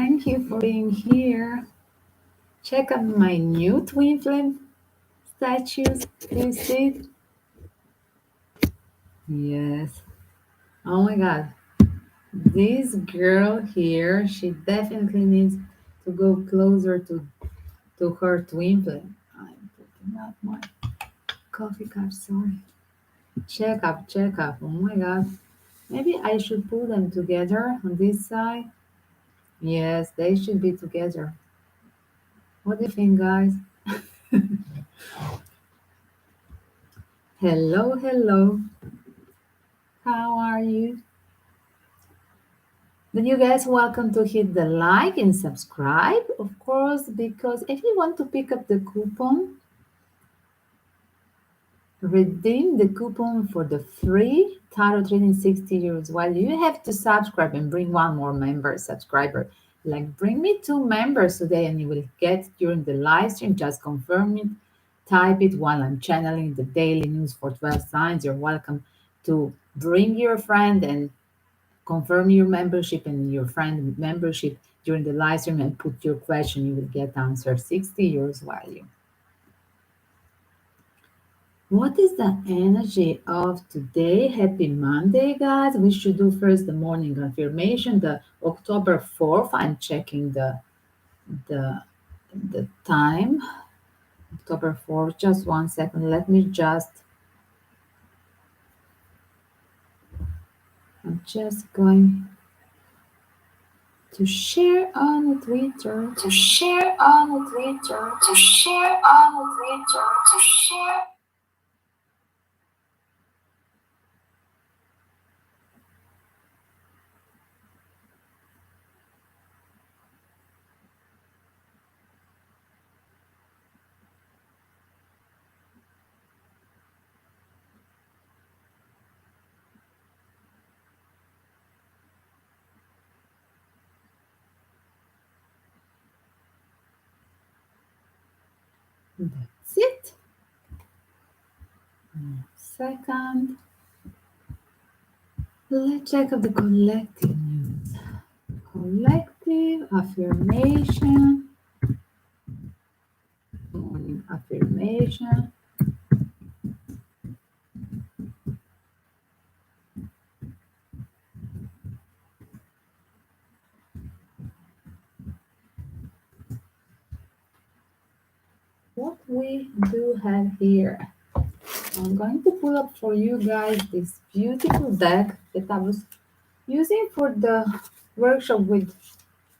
Thank you for being here. Check out my new twin flame statues. Do you see it? Yes. Oh my God. This girl here, she definitely needs to go closer to her twin flame. I'm putting up my coffee cup, sorry. Check up, check up. Oh my God. Maybe I should put them together on this side. Yes, they should be together. What do you think, guys? Hello, hello. How are you? Then you guys welcome to hit the like and subscribe, of course, because if you want to pick up the coupon, redeem the coupon for the free tarot reading 60 euros. While you have to subscribe and bring one more subscriber. Like bring me 2 members today and you will get during the live stream, just confirm it, type it while I'm channeling the daily news for 12 signs. You're welcome to bring your friend and confirm your membership and your friend membership during the live stream and put your question. You will get answer 60 euros value. What is the energy of today? Happy Monday, guys. We should do first the morning affirmation, the October 4th. I'm checking the time. October 4th. Just 1 second. I'm just going to share on Twitter. That's it. 1 second. Let's check out the collective news. Collective affirmation. Morning affirmation. What we do have here. I'm going to pull up for you guys this beautiful deck that I was using for the workshop with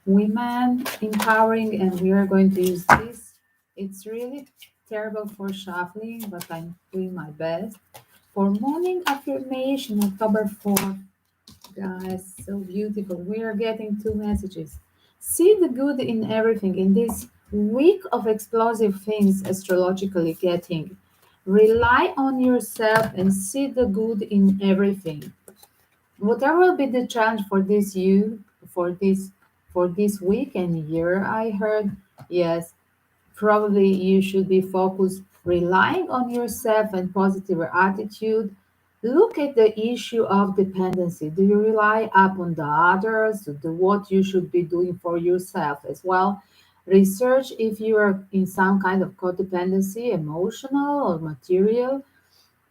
women empowering, and we are going to use this. It's really terrible for shuffling, but I'm doing my best. For morning affirmation, October 4th, guys, so beautiful. We are getting 2 messages. See the good in everything in this week of explosive things astrologically getting. Rely on yourself and see the good in everything. Whatever will be the challenge for this week and year, I heard, yes, probably you should be focused, relying on yourself and positive attitude. Look at the issue of dependency. Do you rely upon the others? What you should be doing for yourself as well? Research if you are in some kind of codependency, emotional or material.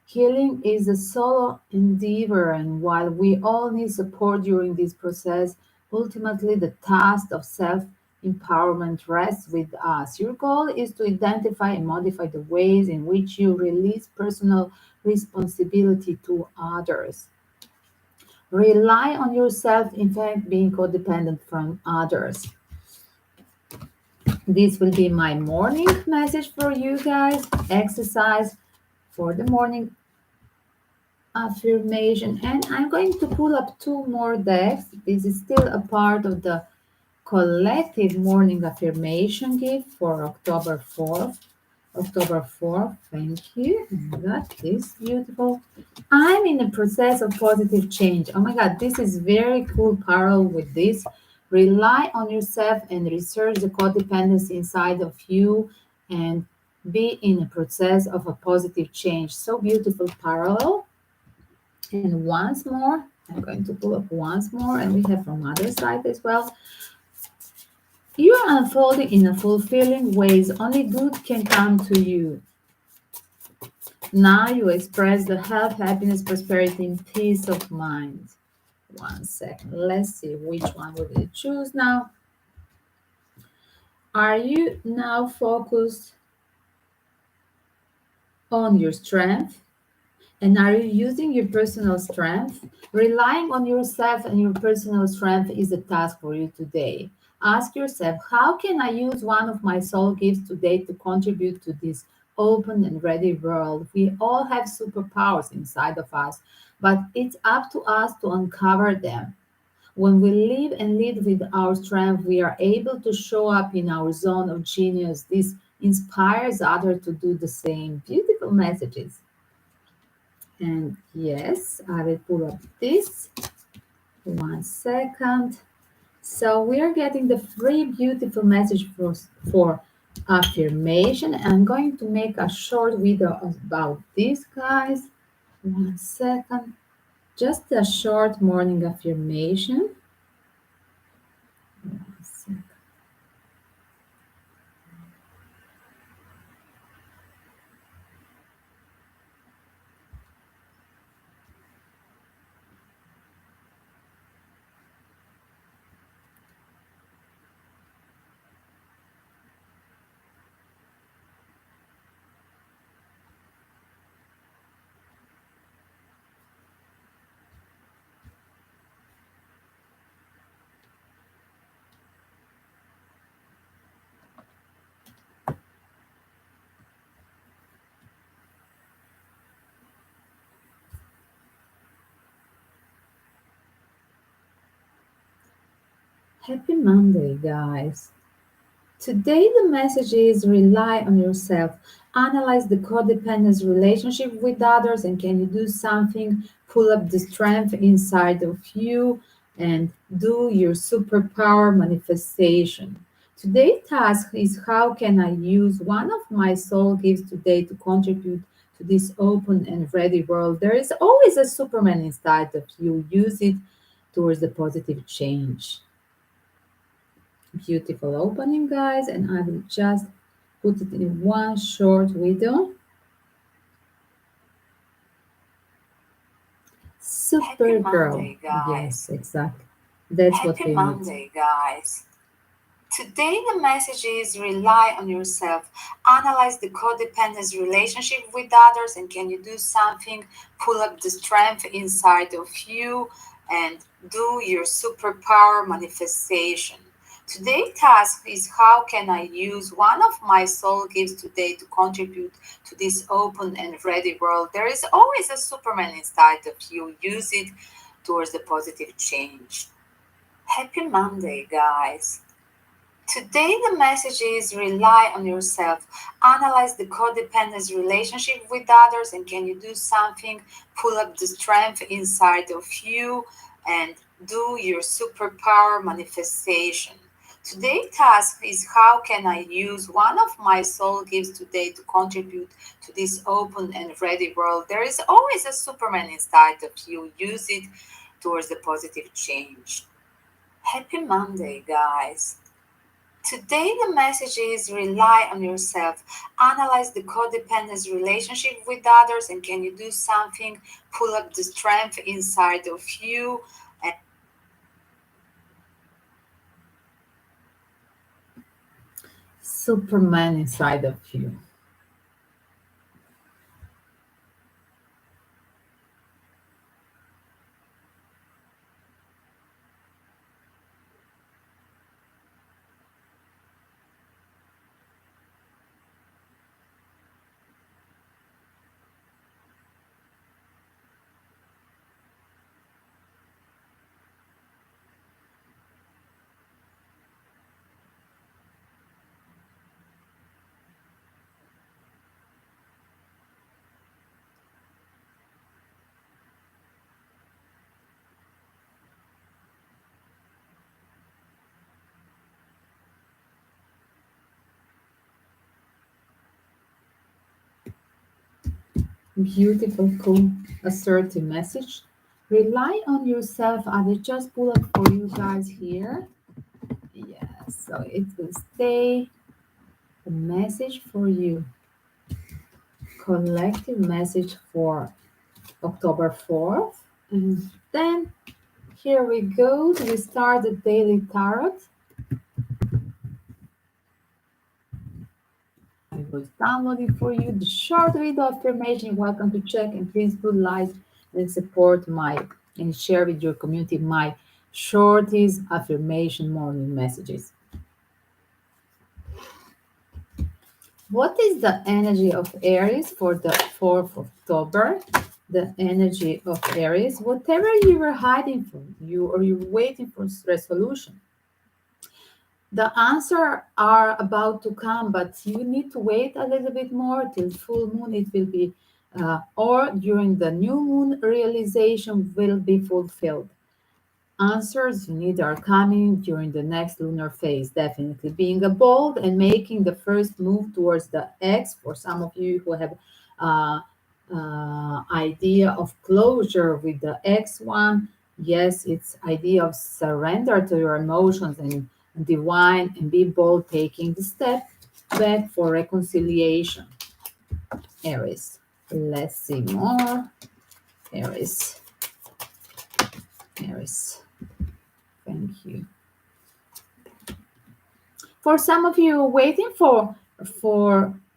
Healing is a solo endeavor, and while we all need support during this process, ultimately the task of self empowerment rests with us. Your goal is to identify and modify the ways in which you release personal responsibility to others. Rely on yourself, in fact, being codependent from others. This will be my morning message for you guys. Exercise for the morning affirmation, and I'm going to pull up 2 more decks. This is still a part of the collective morning affirmation gift for October 4th. Thank you. I got this beautiful. I'm in the process of positive change. Oh my God, this is very cool parallel with this. Rely on yourself and research the codependency inside of you and be in a process of a positive change. So beautiful parallel. And once more, I'm going to pull up once more, and we have from other side as well. You are unfolding in a fulfilling ways. Only good can come to you. Now you express the health, happiness, prosperity, and peace of mind. 1 second. Let's see which one will you choose now. Are you now focused on your strength? And are you using your personal strength? Relying on yourself and your personal strength is a task for you today. Ask yourself, how can I use one of my soul gifts today to contribute to this open and ready world? We all have superpowers inside of us, but it's up to us to uncover them. When we live and lead with our strength, we are able to show up in our zone of genius. This inspires others to do the same. Beautiful messages. And yes, I will pull up this. 1 second. So we are getting the free beautiful message for affirmation. I'm going to make a short video about this, guys. 1 second. Just a short morning affirmation. 1 second. Happy Monday, guys. Today, the message is rely on yourself. Analyze the codependence relationship with others and can you do something? Pull up the strength inside of you and do your superpower manifestation. Today's task is how can I use one of my soul gifts today to contribute to this open and ready world? There is always a Superman inside of you. Use it towards the positive change. Beautiful opening, guys, and I will just put it in one short video. Super girl. Monday, guys. Yes, exactly. That's what Happy we Monday, guys. Today, the message is rely on yourself. Analyze the codependence relationship with others and can you do something? Pull up the strength inside of you and do your superpower manifestation. Today's task is how can I use one of my soul gifts today to contribute to this open and ready world? There is always a Superman inside of you. Use it towards the positive change. Happy Monday, guys. Today, the message is rely on yourself. Analyze the codependence relationship with others and can you do something? Pull up the strength inside of you and do your superpower manifestation. Today's task is how can I use one of my soul gifts today to contribute to this open and ready world? There is always a Superman inside of you. Use it towards the positive change. Happy Monday, guys. Today, the message is rely on yourself. Analyze the codependence relationship with others and can you do something? Pull up the strength inside of you. And Superman inside of you. Beautiful, cool, assertive message. Rely on yourself. I will just pull up for you guys here. Yes. So it will stay a message for you, collective message for October 4th. And then here we go. We start the daily tarot. I was downloading for you the short video affirmation. Welcome to check and please put like and support my and share with your community my shortest affirmation morning messages. What is the energy of Aries for the 4th of October? The energy of Aries, whatever you were hiding from you or you're waiting for resolution, the answer are about to come, but you need to wait a little bit more till full moon. It will be, or during the new moon, realization will be fulfilled. Answers you need are coming during the next lunar phase. Definitely being a bold and making the first move towards the X. For some of you who have uh, idea of closure with the X1, yes, it's idea of surrender to your emotions and divine and be bold, taking the step back for reconciliation. Aries. Let's see more. Aries. Aries. Thank you. For some of you waiting for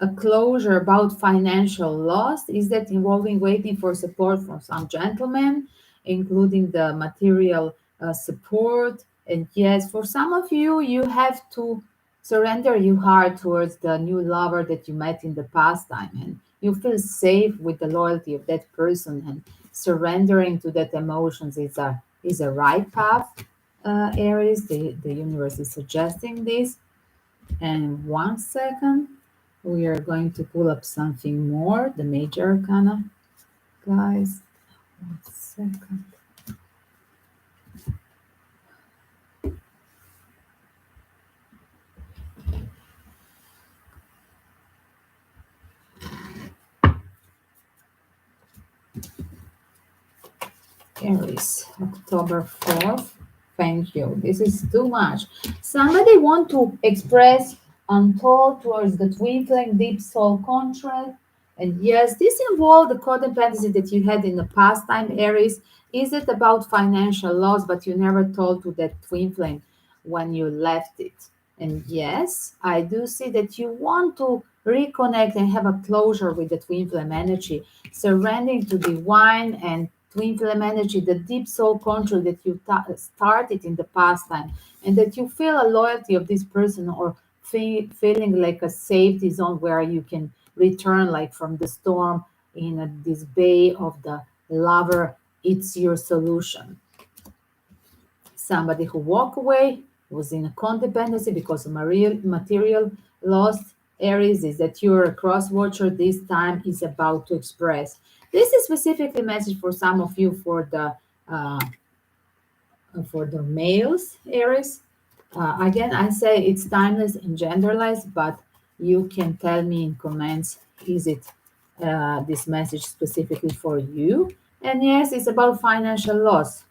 a closure about financial loss, is that involving waiting for support from some gentlemen, including the material support? And yes, for some of you, you have to surrender your heart towards the new lover that you met in the past time, and you feel safe with the loyalty of that person, and surrendering to that emotions is a right path. Aries, the universe is suggesting this. And 1 second, we are going to pull up something more, the major arcana, guys. 1 second. Aries, October 4th. Thank you. This is too much. Somebody want to express untold towards the twin flame deep soul contract. And yes, this involved the codependency that you had in the past time, Aries. Is it about financial loss, but you never told to that twin flame when you left it? And yes, I do see that you want to reconnect and have a closure with the twin flame energy, surrendering to divine and twin flame energy, the deep soul control that you started in the past time, and that you feel a loyalty of this person, or feeling like a safety zone where you can return like from the storm in this bay of the lover. It's your solution. Somebody who walked away was in a codependency because of material loss. Aries, is that you're a cross watcher this time is about to express. This is specifically message for some of you uh, for the males, Aries. Again, I say it's timeless and genderless, but you can tell me in comments, is it this message specifically for you? And yes, it's about financial loss.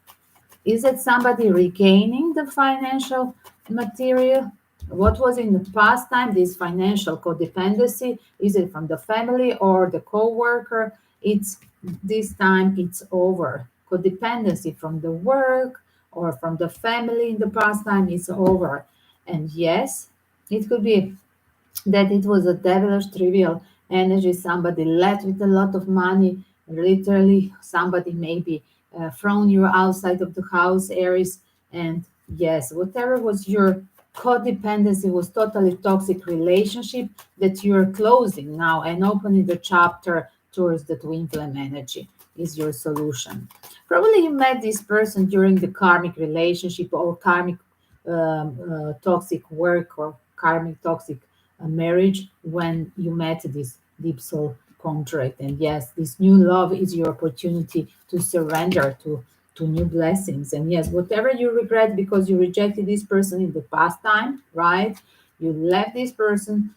Is it somebody regaining the financial material? What was in the past time this financial codependency? Is it from the family or the co-worker? It's this time it's over. Codependency from the work or from the family in the past time is over. And yes, it could be that it was a devilish trivial energy, somebody left with a lot of money, literally somebody maybe thrown you outside of the house, Aries. And yes, whatever was your codependency was totally toxic relationship that you're closing now and opening the chapter towards the twin flame energy is your solution. Probably you met this person during the karmic relationship or karmic toxic work or karmic toxic marriage when you met this deep soul contract. And yes, this new love is your opportunity to surrender to new blessings. And yes, whatever you regret because you rejected this person in the past time, right? You left this person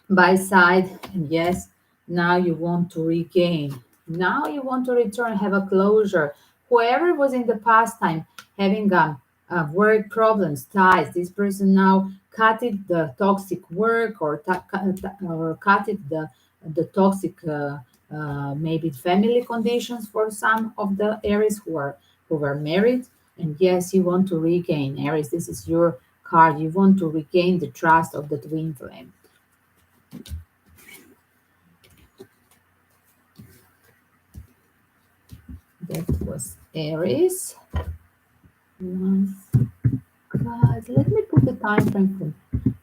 by side, and yes, now you want to regain. Now you want to return, have a closure. Whoever was in the past time having work problems, ties. This person now cut it the toxic work or cut it the toxic maybe family conditions for some of the Aries who were married. And yes, you want to regain Aries. This is your card. You want to regain the trust of the twin flame. That was Aries. Once, guys, let me put the time frame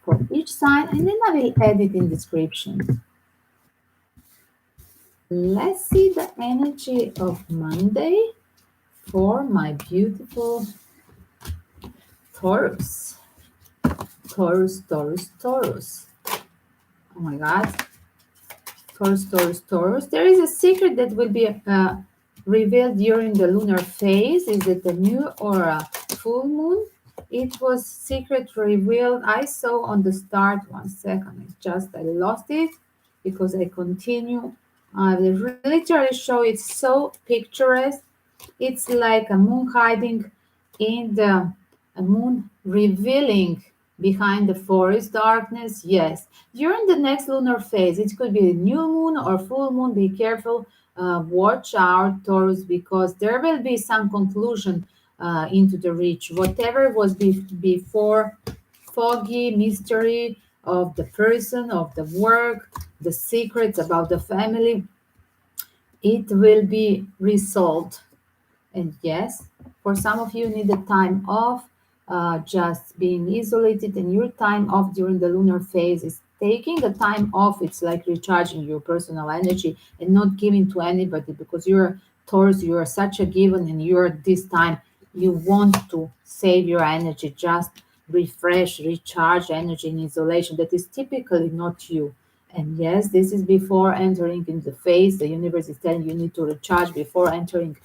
for each sign, and then I will add it in description. Let's see the energy of Monday for my beautiful Taurus. Taurus, Taurus, Taurus. Oh my God. Taurus, Taurus, Taurus. There is a secret that will be revealed during the lunar phase. Is it a new or a full moon? It was secret revealed. I saw on the start. 1 second. It's just I lost it because I continue. I will literally show it so picturesque. It's like a moon hiding in the a moon revealing behind the forest darkness. Yes, during the next lunar phase, it could be a new moon or full moon. Be careful. Watch out, Taurus, because there will be some conclusion into the reach. Whatever was before foggy mystery of the person, of the work, the secrets about the family, it will be resolved. And yes, for some of you need a time off, just being isolated, and your time off during the lunar phase is taking a time off. It's like recharging your personal energy and not giving to anybody because you're Taurus, you are such a given, and you're this time you want to save your energy, just refresh, recharge energy in isolation. That is typically not you. And yes, this is before entering into the phase. The universe is telling you need to recharge before entering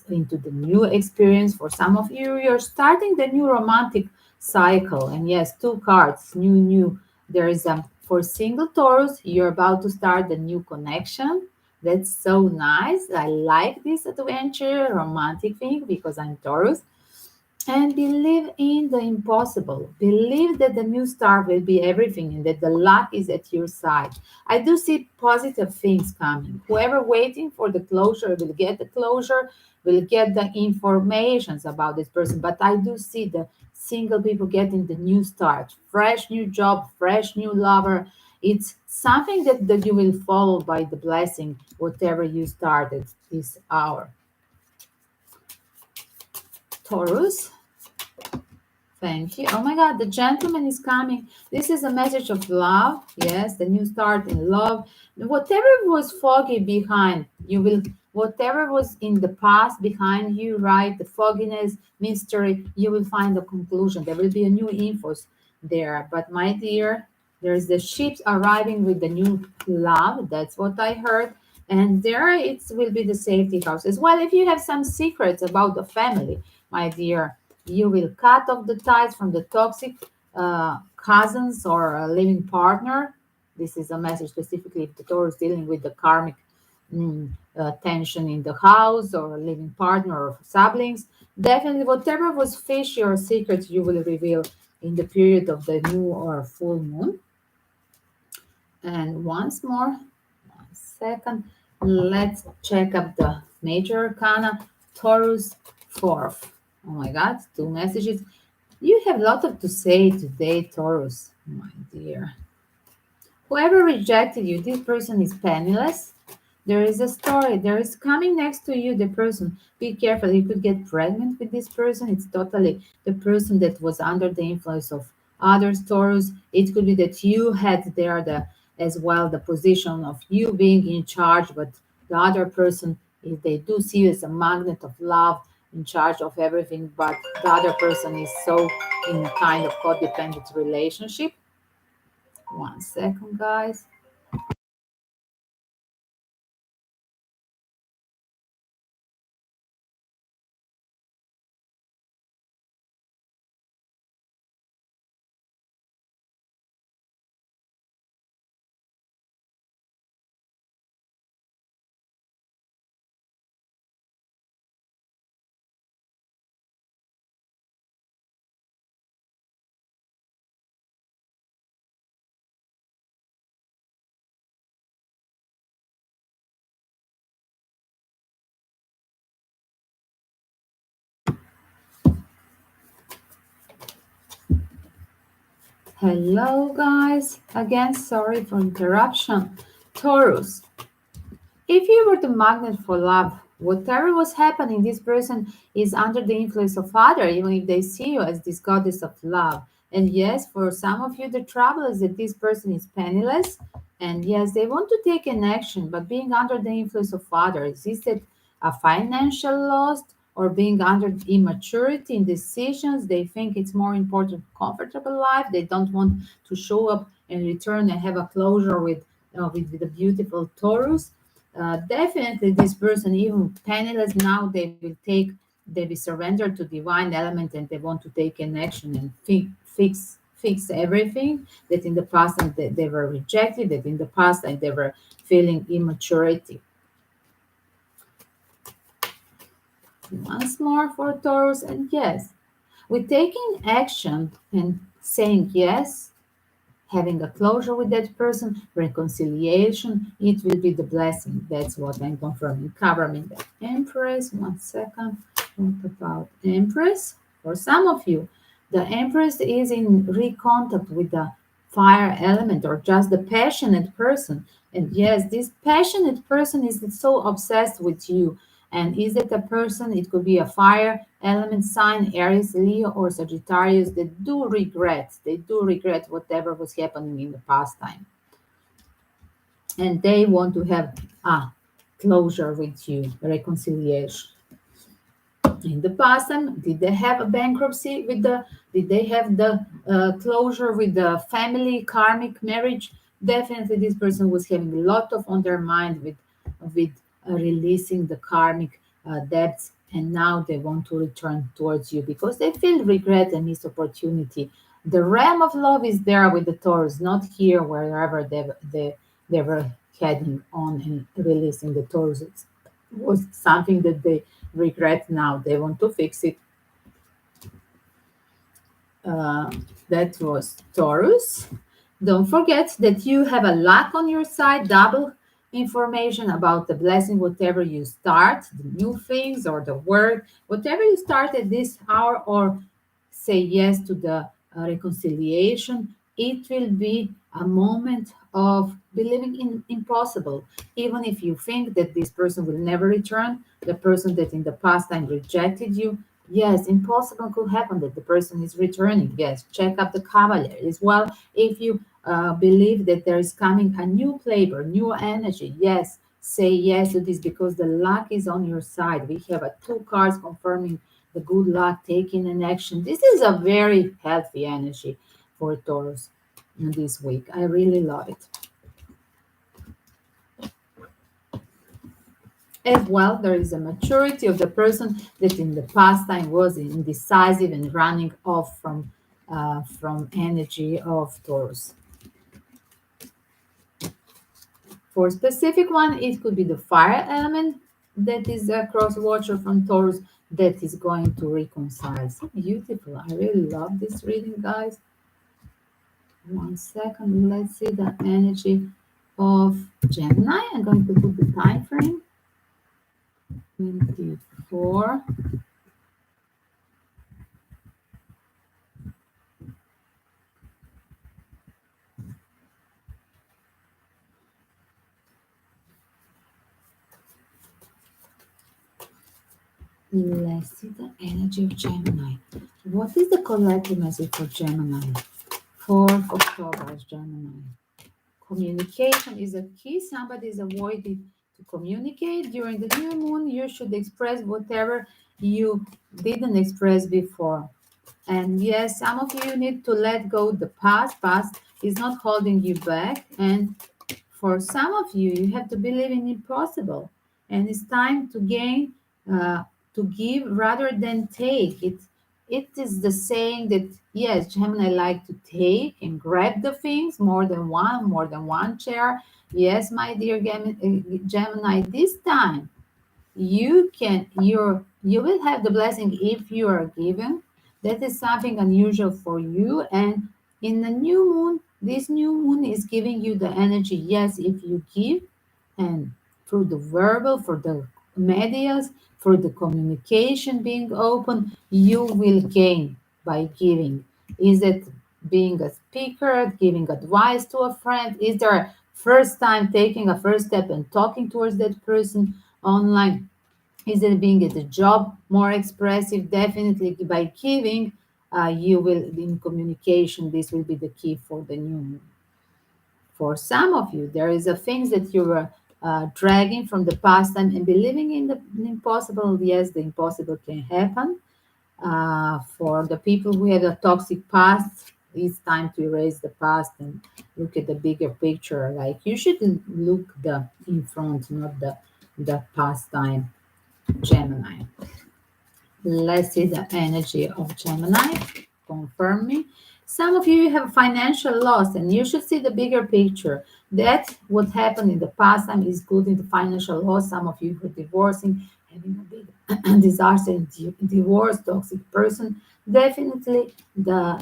into the new experience. For some of you, you're starting the new romantic cycle. And yes, two cards, new, new. There is a for single Taurus, you're about to start the new connection. That's so nice. I like this adventure, romantic thing because I'm Taurus. And believe in the impossible. Believe that the new start will be everything and that the luck is at your side. I do see positive things coming. Whoever waiting for the closure will get the closure, will get the informations about this person. But I do see the single people getting the new start, fresh new job, fresh new lover. It's something that you will follow by the blessing, whatever you started this hour. Taurus. Thank you. Oh my God, the gentleman is coming. This is a message of love. Yes, the new start in love. Whatever was foggy behind, you will, whatever was in the past behind you, right? The fogginess, mystery, you will find a conclusion. There will be a new infos there. But my dear, there's the ships arriving with the new love. That's what I heard. And there it will be the safety house as well. If you have some secrets about the family, my dear, you will cut off the ties from the toxic cousins or a living partner. This is a message specifically if the Taurus dealing with the karmic tension in the house or a living partner or siblings. Definitely, whatever was fishy or secret, you will reveal in the period of the new or full moon. And once more, 1 second, let's check up the major arcana, Taurus fourth. Oh my God, two messages. You have a lot of to say today, Taurus, my dear. Whoever rejected you, this person is penniless. There is a story. There is coming next to you, the person. Be careful. You could get pregnant with this person. It's totally the person that was under the influence of other Taurus. It could be that you had there the as well the position of you being in charge, but the other person, if they do see you as a magnet of love, in charge of everything, but the other person is so in a kind of codependent relationship. 1 second, guys. Hello, guys. Again, sorry for interruption. Taurus, if you were the magnet for love, whatever was happening, this person is under the influence of other, even if they see you as this goddess of love. And yes, for some of you, the trouble is that this person is penniless. And yes, they want to take an action, but being under the influence of others, is it a financial loss or being under immaturity in decisions? They think it's more important comfortable life. They don't want to show up and return and have a closure with a beautiful Taurus. Definitely this person, even penniless now, they will surrender to divine element and they want to take an action and fix everything that in the past and they were rejected, that in the past and they were feeling immaturity. Once more for Taurus, and yes, with taking action and saying yes, having a closure with that person, reconciliation, it will be the blessing. That's what I'm confirming. Covering the Empress. 1 second. What about Empress? For some of you, the Empress is in recontact with the fire element or just the passionate person. And yes, this passionate person is so obsessed with you. And is it a person? It could be a fire element sign, Aries, Leo, or Sagittarius that do regret. They do regret whatever was happening in the past time. And they want to have a closure with you, reconciliation. In the past time, did they have a bankruptcy with did they have the closure with the family karmic marriage? Definitely this person was having a lot of on their mind with releasing the karmic debts, and now they want to return towards you because they feel regret and missed opportunity. The realm of love is there with the Taurus, not here wherever they were heading on and releasing the Taurus. It was something that they regret now. They want to fix it. Uh, that was Taurus. Don't forget that you have a luck on your side, double information about the blessing, whatever you start, the new things or the work, whatever you start at this hour, or say yes to the reconciliation, it will be a moment of believing in impossible. Even if you think that this person will never return, the person that in the past time rejected you, yes, impossible could happen that the person is returning. Yes, check up the cavalier as well. If you believe that there is coming a new flavor, new energy, yes, say yes to this because the luck is on your side. We have two cards confirming the good luck, taking an action. This is a very healthy energy for Taurus in this week. I really love it. As well, there is a maturity of the person that in the past time was indecisive and running off from energy of Taurus. For specific one, it could be the fire element that is a cross watcher from Taurus that is going to reconcile. So beautiful. I really love this reading, guys. 1 second. Let's see the energy of Gemini. I'm going to put the time frame. 24. Let's see the energy of Gemini. What is the collective message for Gemini? 4th October is Gemini. Communication is a key. Somebody is avoiding to communicate. During the new moon, you should express whatever you didn't express before. And yes, some of you need to let go the past. Past is not holding you back. And for some of you, you have to believe in impossible. And it's time to gain, to give rather than take. It is the saying that, yes, Gemini like to take and grab the things, more than one chair. Yes, my dear Gemini, this time you will have the blessing if you are given. That is something unusual for you. And in the new moon, this new moon is giving you the energy. Yes, if you give, and through the verbal, for the medias, for the communication being open, you will gain by giving. Is it being a speaker, giving advice to a friend? Is there a first time taking a first step and talking towards that person online? Is it being at the job more expressive? Definitely by giving, you will, in communication, this will be the key for the new. For some of you, there is a things that you're dragging from the past time and believing in the impossible. Yes, the impossible can happen. For the people who had a toxic past, it's time to erase the past and look at the bigger picture. Like you should look the in front, not the past time. Gemini. Let's see the energy of Gemini. Confirm me. Some of you have financial loss, and you should see the bigger picture. That what happened in the past time is good in the financial loss. Some of you were divorcing, having a big disaster in divorce, toxic person. Definitely,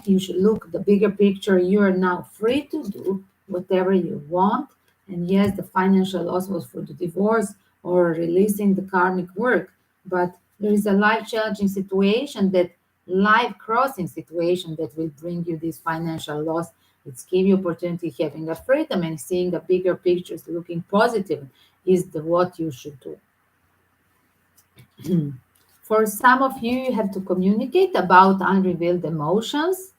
you should look the bigger picture. You are now free to do whatever you want. And yes, the financial loss was for the divorce or releasing the karmic work, but there is a life challenging situation, that life crossing situation, that will bring you this financial loss. It's give you opportunity, having a freedom and seeing the bigger pictures, looking positive is what you should do. For some of you, you have to communicate about unrevealed emotions,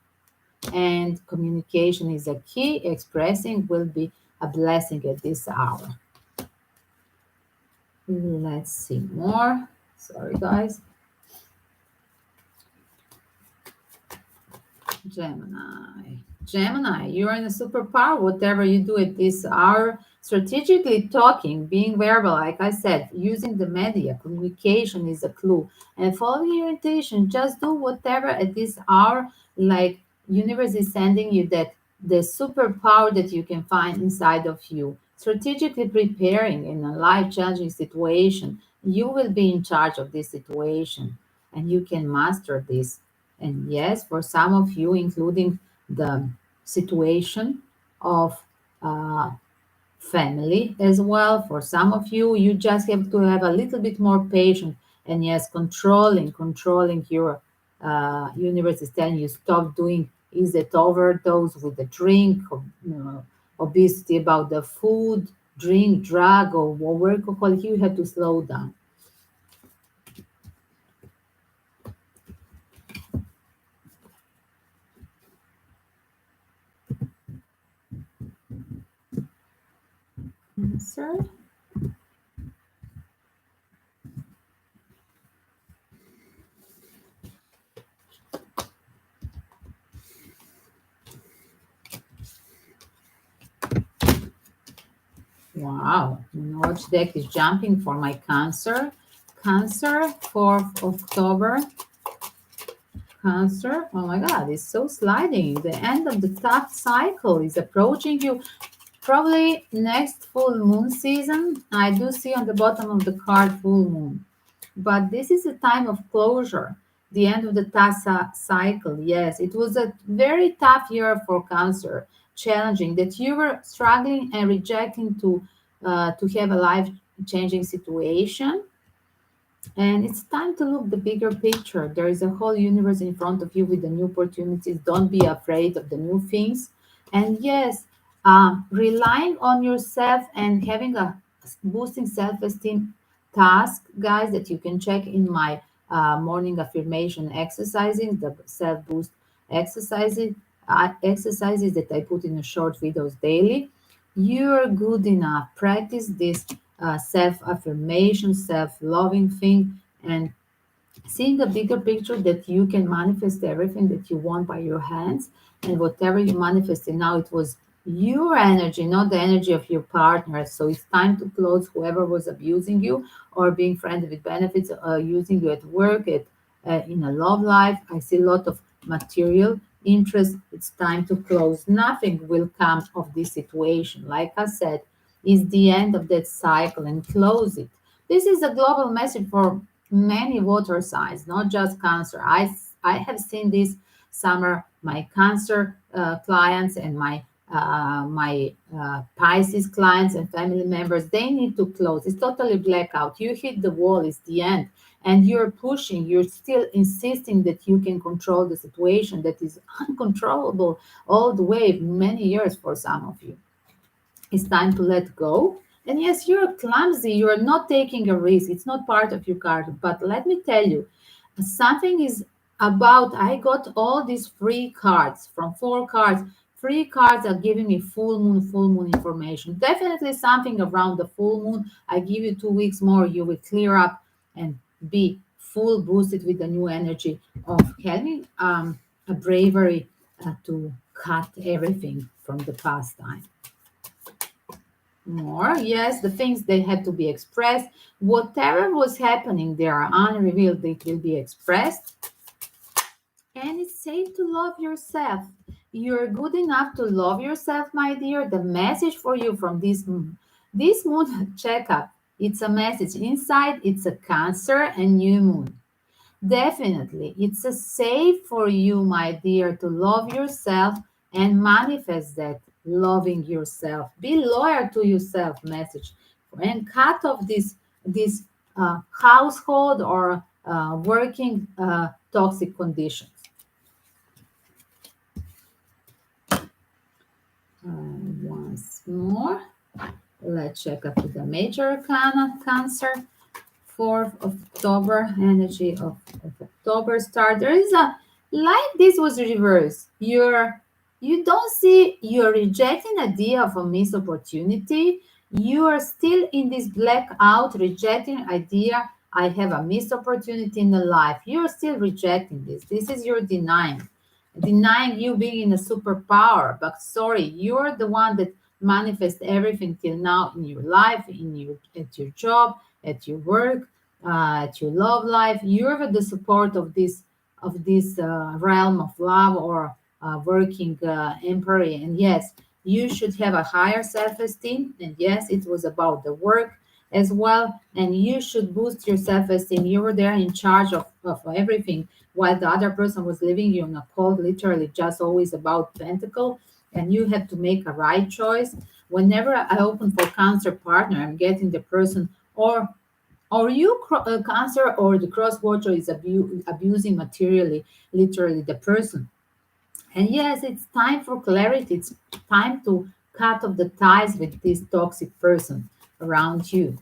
and communication is a key. Expressing will be a blessing at this hour. Let's see more. Sorry, guys. Gemini. Gemini, you're in a superpower. Whatever you do at this hour, strategically talking, being verbal, like I said, using the media, communication is a clue. And following your intuition, just do whatever at this hour. Like universe is sending you that the superpower that you can find inside of you. Strategically preparing in a life-changing situation, you will be in charge of this situation, and you can master this. And yes, for some of you, including the situation of family as well, for some of you, you just have to have a little bit more patience. And yes, controlling your universe is telling you stop doing, is it overdose with the drink, or, obesity about the food, drink, drug, or workaholic. You have to slow down. Answer. Wow, which deck is jumping for my Cancer? Cancer, 4th October. Cancer, oh my God, it's so sliding. The end of the tough cycle is approaching you. Probably next full moon season. I do see on the bottom of the card full moon. But this is a time of closure, the end of the tough cycle. Yes, it was a very tough year for Cancer, challenging, that you were struggling and rejecting to have a life-changing situation. And it's time to look the bigger picture. There is a whole universe in front of you with the new opportunities. Don't be afraid of the new things. And yes, relying on yourself and having a boosting self-esteem task, guys, that you can check in my morning affirmation exercises, the self-boost exercises that I put in a short videos daily. You're good enough. Practice this self affirmation, self loving thing, and seeing the bigger picture, that you can manifest everything that you want by your hands. And whatever you manifested now, it was your energy, not the energy of your partner. So it's time to close whoever was abusing you or being friends with benefits, using you at work, in a love life. I see a lot of material interest. It's time to close. Nothing will come of this situation. Like I said, is the end of that cycle, and close it. This is a global message for many water signs, not just Cancer. I have seen this summer. My Cancer clients and my Pisces clients and family members, they need to close. It's totally blackout. You hit the wall. It's the end. and you're pushing, you're still insisting that you can control the situation that is uncontrollable all the way, many years for some of you. It's time to let go. And yes, you're clumsy, you're not taking a risk, it's not part of your card. But let me tell you, something is about, I got all these free cards from 4 cards. Free cards are giving me full moon information. Definitely something around the full moon. I give you 2 weeks more, you will clear up and be full boosted with the new energy of having a bravery to cut everything from the past time. More, yes, the things they had to be expressed. Whatever was happening, they are unrevealed, they will be expressed. And it's safe to love yourself. You're good enough to love yourself, my dear. The message for you from this moon checkup, it's a message inside, it's a Cancer and new moon. Definitely, it's a safe for you, my dear, to love yourself and manifest that loving yourself. Be loyal to yourself message and cut off this household or working toxic conditions. Once more, let's check up with the major arcana Cancer. 4th of October, energy of October start. There is a, like this was reversed. You don't see, you're rejecting idea of a missed opportunity. You are still in this blackout, rejecting idea. I have a missed opportunity in the life. You're still rejecting this. This is your denying you being in a superpower. But sorry, you're the one that manifests everything till now in your life, in your at your job, at your work, at your love life. You're the support of this realm of love or working emperor. And yes, you should have a higher self-esteem. And yes, it was about the work as well. And you should boost your self-esteem. You were there in charge of everything, while the other person was leaving you in a cold, literally just always about pentacle. And you had to make a right choice. Whenever I open for Cancer partner, I'm getting the person or you Cancer or the cross watcher is abusing materially, literally the person. And yes, it's time for clarity. It's time to cut off the ties with this toxic person around you.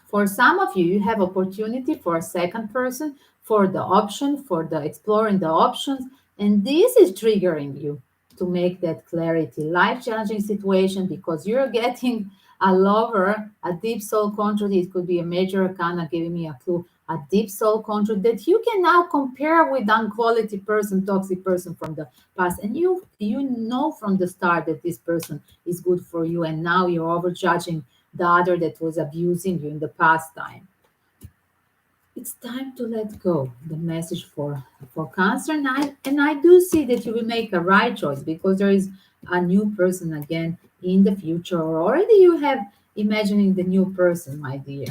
For some of you, you have opportunity for a second person, for the option, for the exploring the options, and this is triggering you to make that clarity. Life challenging situation because you're getting a lover, a deep soul contract. It could be a major arcana giving me a clue. A deep soul contract that you can now compare with unquality person, toxic person from the past, and you know from the start that this person is good for you, and now you're overjudging the other that was abusing you in the past time. It's time to let go. The message for Cancer, and I do see that you will make a right choice because there is a new person again in the future, or already you have imagining the new person, my dear.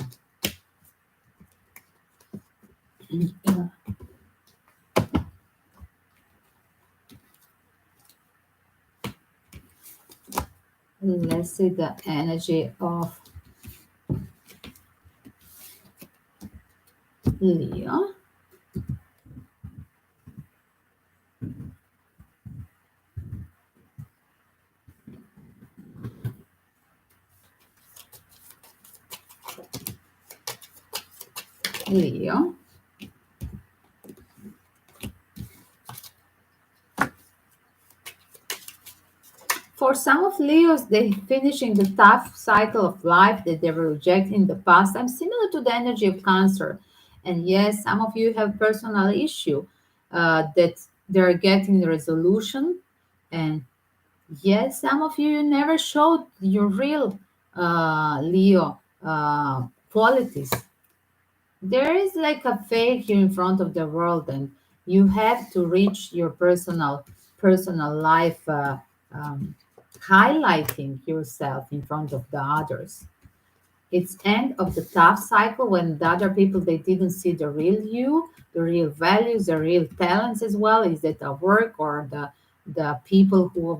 Uh, Let's see the energy of Leo. Leo. For some of Leos, they finishing the tough cycle of life that they were rejected in the past. I'm similar to the energy of Cancer. And yes, some of you have personal issue that they're getting the resolution. And yes, some of you never showed your real Leo qualities. There is like a fake here in front of the world, and you have to reach your personal life, um, highlighting yourself in front of the others. It's end of the tough cycle when the other people they didn't see the real you, the real values, the real talents as well. Is it a work or the people who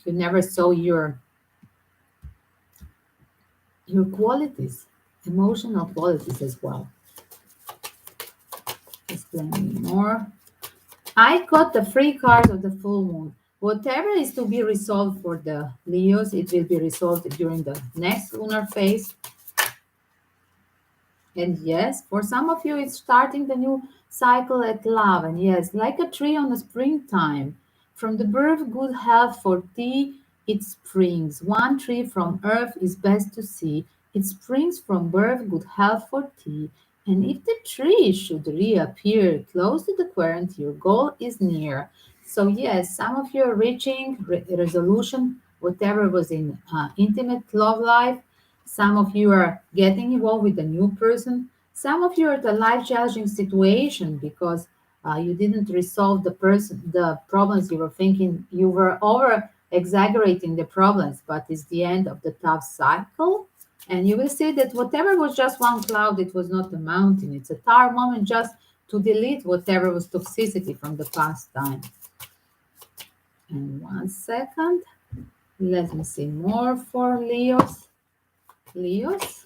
never saw your qualities. emotional qualities as well. Explain more. I got the free cards of the full moon. Whatever is to be resolved for the Leos, it will be resolved during the next lunar phase. And yes, for some of you, it's starting the new cycle at love. And yes, like a tree on the springtime. From the birth, good health for tea, it springs. One tree from earth is best to see. It springs from birth, good health for tea. And if the tree should reappear close to the current, your goal is near. So yes, some of you are reaching resolution, whatever was in intimate love life. Some of you are getting involved with a new person. Some of you are at a life challenging situation because you didn't resolve the problems you were thinking. You were over exaggerating the problems, but it's the end of the tough cycle. And you will see that whatever was just one cloud, it was not a mountain. It's a tower moment just to delete whatever was toxicity from the past time. And 1 second. Let me see more for Leos. Leos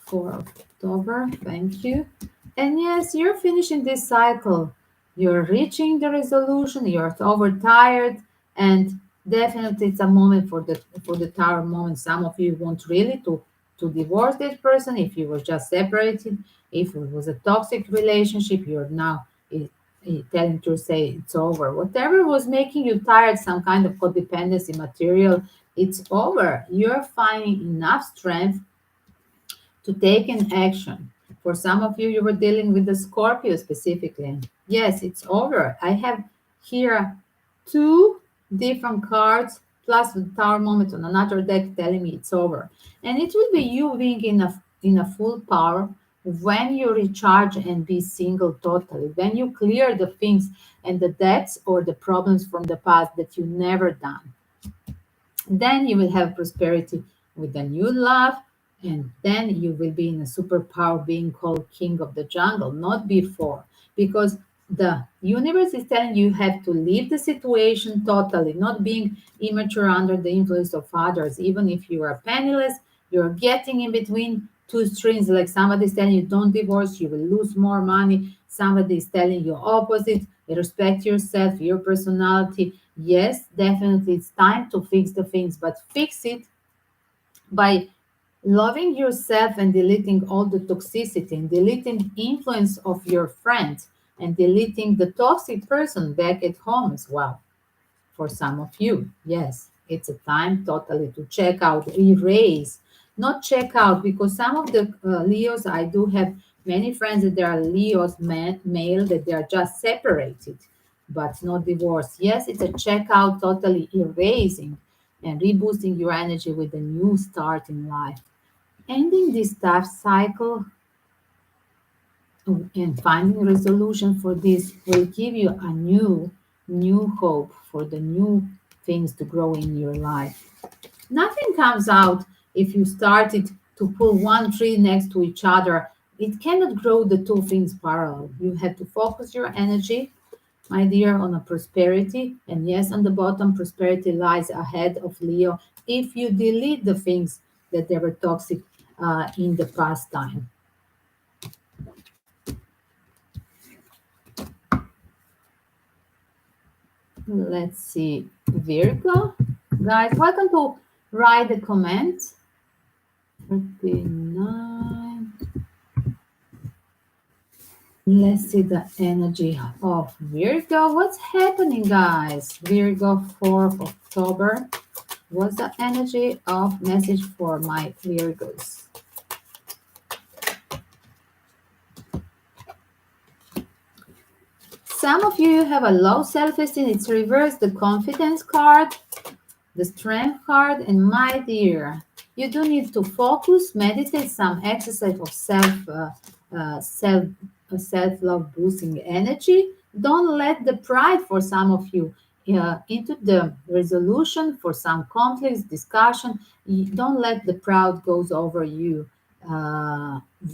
for October. Thank you. And yes, you're finishing this cycle. You're reaching the resolution. You're overtired, and definitely it's a moment for the tower moment. Some of you want really to divorce this person. If you were just separated, if it was a toxic relationship, you're now telling to say it's over. Whatever was making you tired, some kind of codependency material, it's over. You're finding enough strength to take an action. For some of you, you were dealing with the Scorpio specifically. Yes, it's over. I have here two different cards plus the Tower moment on another deck telling me it's over. And it will be you being in a full power when you recharge and be single totally, when you clear the things and the debts or the problems from the past that you never done. Then you will have prosperity with a new love, and then you will be in a superpower being called king of the jungle, not before. Because the universe is telling you have to leave the situation totally, not being immature under the influence of others. Even if you are penniless, you're getting in between two strings. Like somebody's telling you don't divorce, you will lose more money. Somebody is telling you opposite. Respect yourself, your personality. Yes, definitely it's time to fix the things, but fix it by loving yourself and deleting all the toxicity and deleting influence of your friends and deleting the toxic person back at home as well. For some of you, yes, it's a time totally to check out, erase, not check out, because some of the Leos, I do have many friends that they are Leos male, that they are just separated but not divorced. Yes, it's a check out, totally erasing and reboosting your energy with a new start in life. Ending this tough cycle and finding resolution for this will give you a new hope for the new things to grow in your life. Nothing comes out if you started to pull one tree next to each other. It cannot grow the two things parallel. You have to focus your energy, my dear, on a prosperity. And yes, on the bottom, prosperity lies ahead of Leo if you delete the things that they were toxic in the past time. Let's see, Virgo. Guys, welcome to write the comment. 39. Let's see the energy of Virgo. What's happening, guys? Virgo, 4th October. What's the energy of message for my Virgos? Some of you have a low self-esteem. It's reversed, the confidence card, the strength card, and my dear, you do need to focus, meditate, some exercise of self-love boosting energy. Don't let the pride for some of you into the resolution for some conflicts, discussion. Don't let the proud goes over you,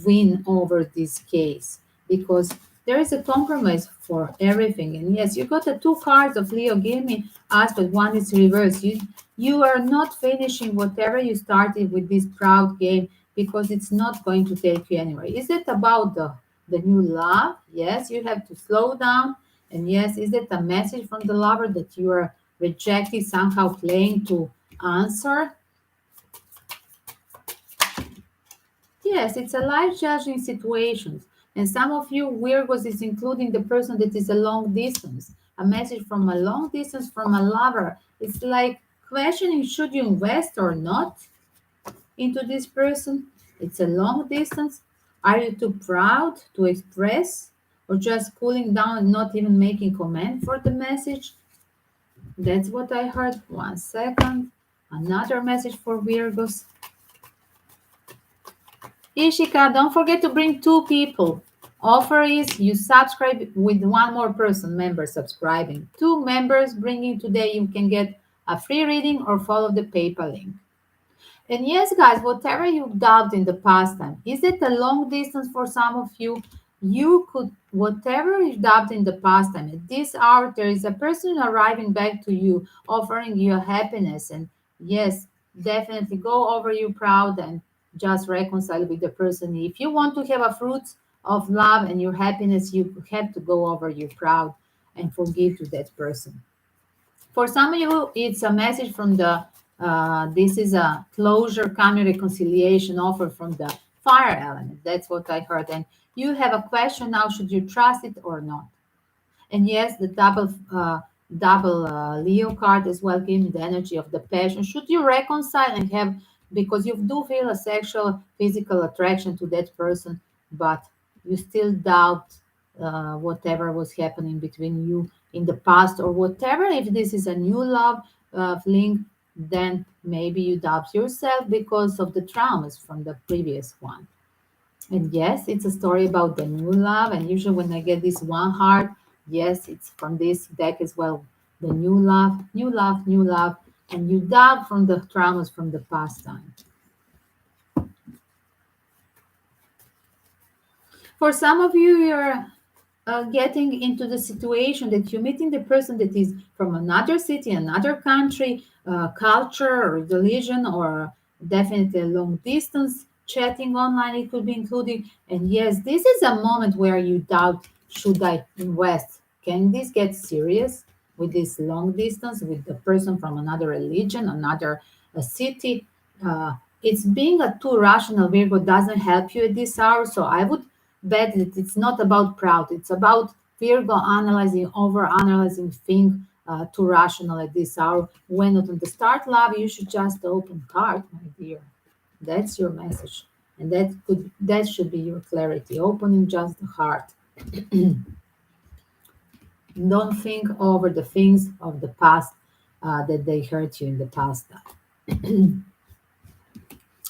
win over this case, because there is a compromise for everything. And yes, you got the two cards of Leo. Give me aspect. One is reversed. You are not finishing whatever you started with this proud game. because it's not going to take you anywhere. Is it about the new love? Yes, you have to slow down. And yes, is it a message from the lover that you are rejecting, somehow playing to answer? Yes, it's a life-changing situation. And some of you Virgos is including the person that is a long distance. A message from a long distance from a lover. It's like questioning should you invest or not into this person. It's a long distance. Are you too proud to express or just cooling down and not even making comment for the message? That's what I heard. 1 second. Another message for Virgos. Ishika, don't forget to bring 2 people. Offer is you subscribe with 1 more person, member subscribing. 2 members bringing today, you can get a free reading or follow the PayPal link. And yes, guys, whatever you've dubbed in the past time, is it a long distance for some of you? You could, whatever you've dubbed in the past time, at this hour, there is a person arriving back to you, offering you happiness. And yes, definitely go over you proud and just reconcile with the person. If you want to have a fruit of love and your happiness, you have to go over you proud and forgive to that person. For some of you, it's a message from the, this is a closure, coming reconciliation offer from the fire element. That's what I heard. And you have a question now, should you trust it or not? And yes, the double Leo card as well, giving the energy of the passion. Should you reconcile and have, because you do feel a sexual, physical attraction to that person, but you still doubt whatever was happening between you in the past or whatever. If this is a new love link, then maybe you doubt yourself because of the traumas from the previous one. And yes, it's a story about the new love. And usually, when I get this one heart, yes, it's from this deck as well. The new love, new love, new love. And you dug from the traumas from the past time. For some of you, you're getting into the situation that you're meeting the person that is from another city, another country, culture, or religion, or definitely a long distance chatting online. It could be including. And yes, this is a moment where you doubt, should I invest? Can this get serious with this long distance with the person from another religion, another city? It's being a too rational Virgo doesn't help you at this hour. So I would bet that it's not about proud. It's about Virgo analyzing, over analyzing things too rational at this hour. When not on the start love, you should just open card, my dear. That's your message. And that should be your clarity. Opening just the heart. Don't think over the things of the past that they hurt you in the past.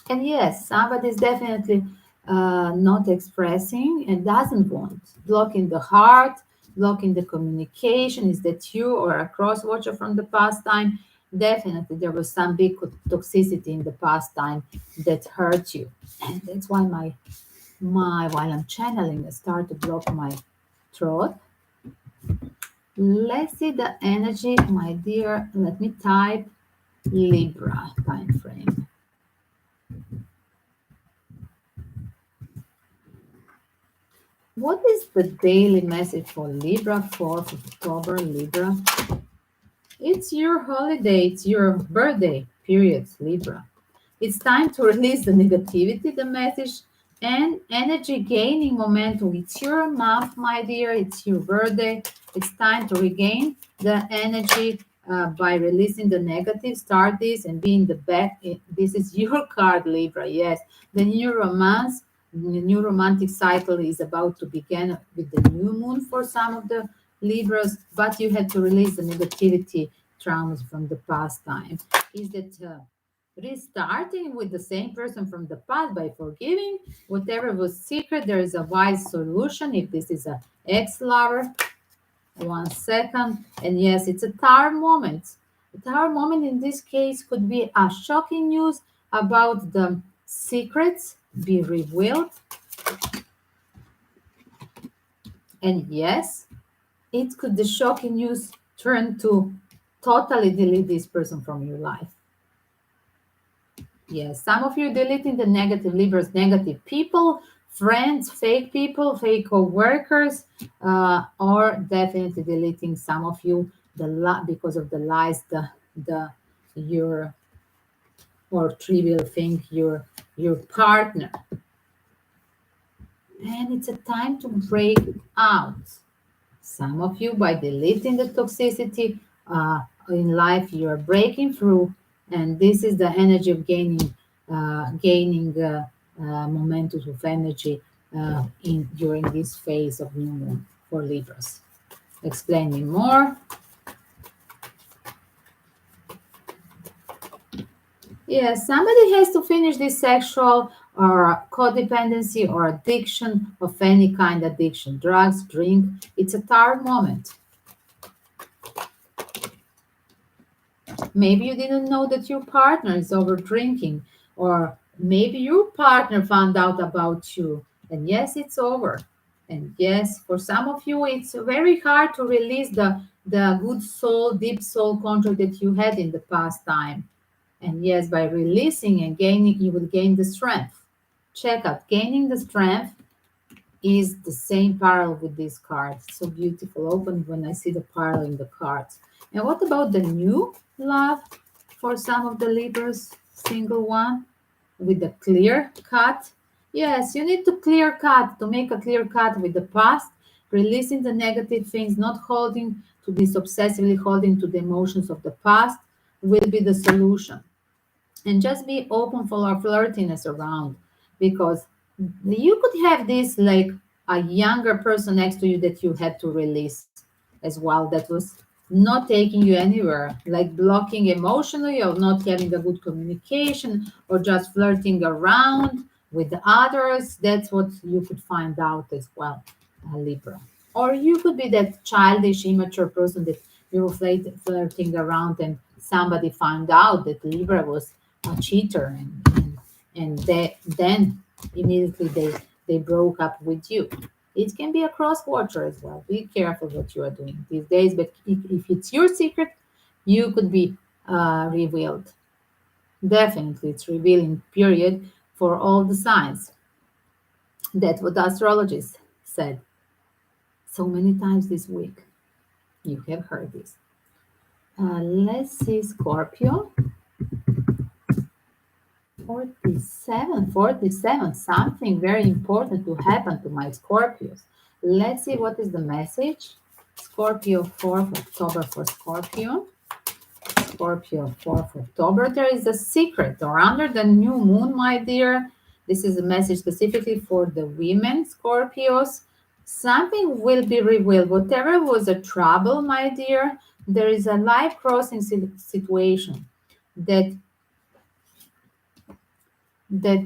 And yes, somebody is definitely not expressing and doesn't want, blocking the heart, blocking the communication. Is that you or a cross watcher from the past time? Definitely, there was some big toxicity in the past time that hurt you, and that's why my while I'm channeling, I start to block my throat. Let's see the energy, my dear. Let me type Libra time frame. What is the daily message for Libra, 4th of October, Libra? It's your holiday, it's your birthday, period, Libra. It's time to release the negativity, the message, and energy gaining momentum. It's your month, my dear, it's your birthday. It's time to regain the energy by releasing the negative. Start this and be in the back. This is your card, Libra, yes. The new romance, the new romantic cycle is about to begin with the new moon for some of the Libras, but you have to release the negativity traumas from the past time. Is that restarting with the same person from the past by forgiving whatever was secret? There is a wise solution if this is a ex-lover. 1 second. And yes, it's a tower moment. A tower moment in this case could be a shocking news about the secrets be revealed. And yes, it could, the shocking news turn to totally delete this person from your life. Yes, some of you deleting the negative Libras, negative people, friends, fake co-workers, or definitely deleting some of you because of the lies, the your or trivial thing your partner. And it's a time to break out. Some of you, by deleting the toxicity in life, you are breaking through, and this is the energy of gaining momentum of energy in during this phase of new moon for Libras. Explain me more. Yes, somebody has to finish this sexual or codependency or addiction of any kind addiction, drugs, drink. It's a tired moment. Maybe you didn't know that your partner is over drinking, or maybe your partner found out about you. And yes, it's over. And yes, for some of you, it's very hard to release the good soul, deep soul contract that you had in the past time. And yes, by releasing and gaining, you will gain the strength. Check out gaining the strength is the same parallel with this card. So beautiful. Open when I see the parallel in the cards. And what about the new love for some of the Libras, single one with the clear cut? Yes, you need to clear cut, to make a clear cut with the past, releasing the negative things, not holding to this obsessively holding to the emotions of the past will be the solution. And just be open for our flirtiness around, because you could have this like a younger person next to you that you had to release as well, that was not taking you anywhere, like blocking emotionally or not having a good communication or just flirting around with the others. That's what you could find out as well, Libra. Or you could be that childish immature person that you were flirting around and somebody found out that Libra was a cheater, then immediately they broke up with you. It can be a cross watcher as well. Be careful what you are doing these days, but if it's your secret, you could be revealed. Definitely, it's revealing period for all the signs. That's what the astrologists said so many times this week. You have heard this. Let's see, Scorpio. 47, something very important to happen to my Scorpios. Let's see what is the message. Scorpio, 4th October for Scorpio. Scorpio, 4th October. There is a secret, or under the new moon, my dear. This is a message specifically for the women, Scorpios. Something will be revealed. Whatever was a trouble, my dear, there is a life crossing situation that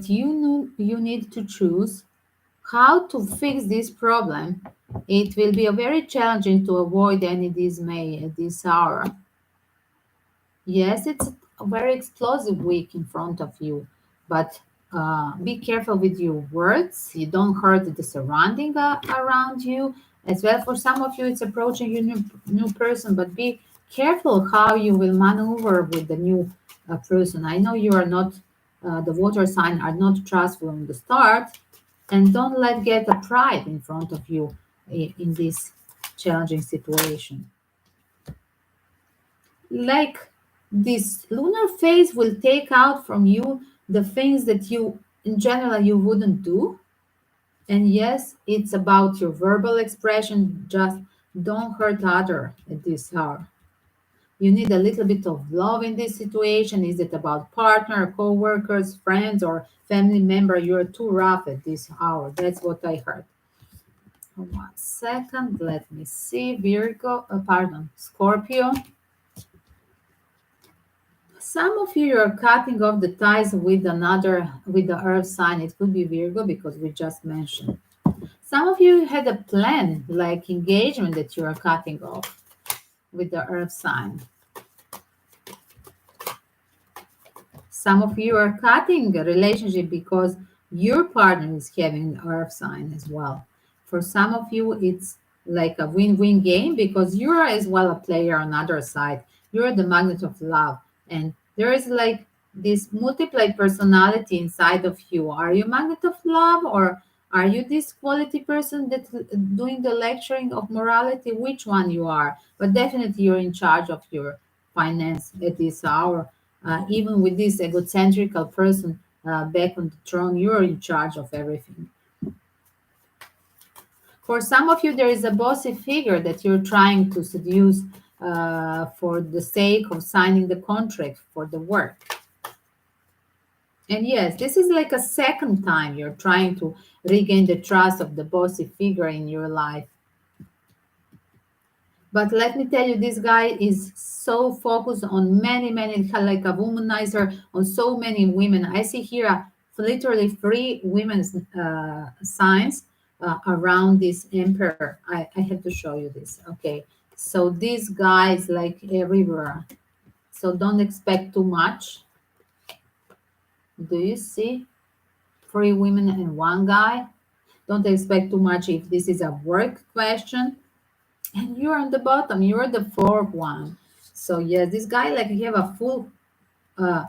you need to choose how to fix this problem. It will be a very challenging to avoid any dismay at this hour. Yes, it's a very explosive week in front of you, but be careful with your words. You don't hurt the surrounding around you. As well, for some of you, it's approaching your new person, but be careful how you will maneuver with the new person. I know you are not, the water sign are not trustful in the start, and don't let get a pride in front of you in this challenging situation. Like this lunar phase will take out from you the things that you in general you wouldn't do. And yes, it's about your verbal expression. Just don't hurt other at this hour. You need a little bit of love in this situation. Is it about partner, co-workers, friends, or family member? You're too rough at this hour. That's what I heard. 1 second, let me see. Scorpio. Some of you are cutting off the ties with the earth sign. It could be Virgo because we just mentioned. Some of you had a plan, like engagement, that you are cutting off with the earth sign. Some of you are cutting a relationship because your partner is having an earth sign as well. For some of you, it's like a win-win game because you're as well a player on the other side. You're the magnet of love. And there is like this multiple personality inside of you. Are you magnet of love, or are you this quality person that doing the lecturing of morality? Which one you are? But definitely you're in charge of your finance at this hour. Even with this egocentrical person back on the throne, you're in charge of everything. For some of you, there is a bossy figure that you're trying to seduce for the sake of signing the contract for the work. And yes, this is like a second time you're trying to regain the trust of the bossy figure in your life. But let me tell you, this guy is so focused on many, like a womanizer, on so many women. I see here literally 3 women's signs around this emperor. I have to show you this. Okay. So this guy is like everywhere. So don't expect too much. Do you see? 3 women and 1 guy. Don't expect too much if this is a work question. And you're on the bottom. You're the 4th one. So yes, this guy like you have a full, uh,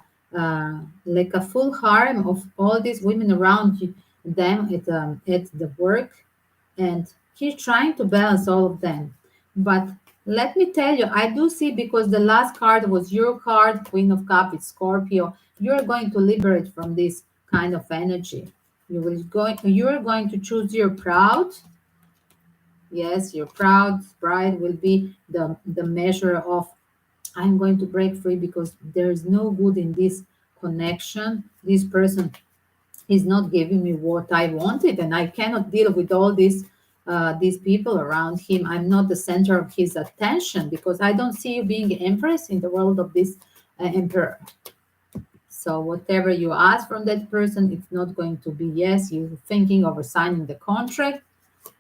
like a full harem of all these women around you, them at the work, and he's trying to balance all of them. But let me tell you, I do see, because the last card was your card, Queen of Cups, it's Scorpio. You're going to liberate from this kind of energy. You're going to choose your proud. Yes, your proud bride will be the measure of, I'm going to break free because there is no good in this connection. This person is not giving me what I wanted, and I cannot deal with all these people around him. I'm not the center of his attention, because I don't see you being empress in the world of this emperor. So whatever you ask from that person, it's not going to be yes. You're thinking of signing the contract,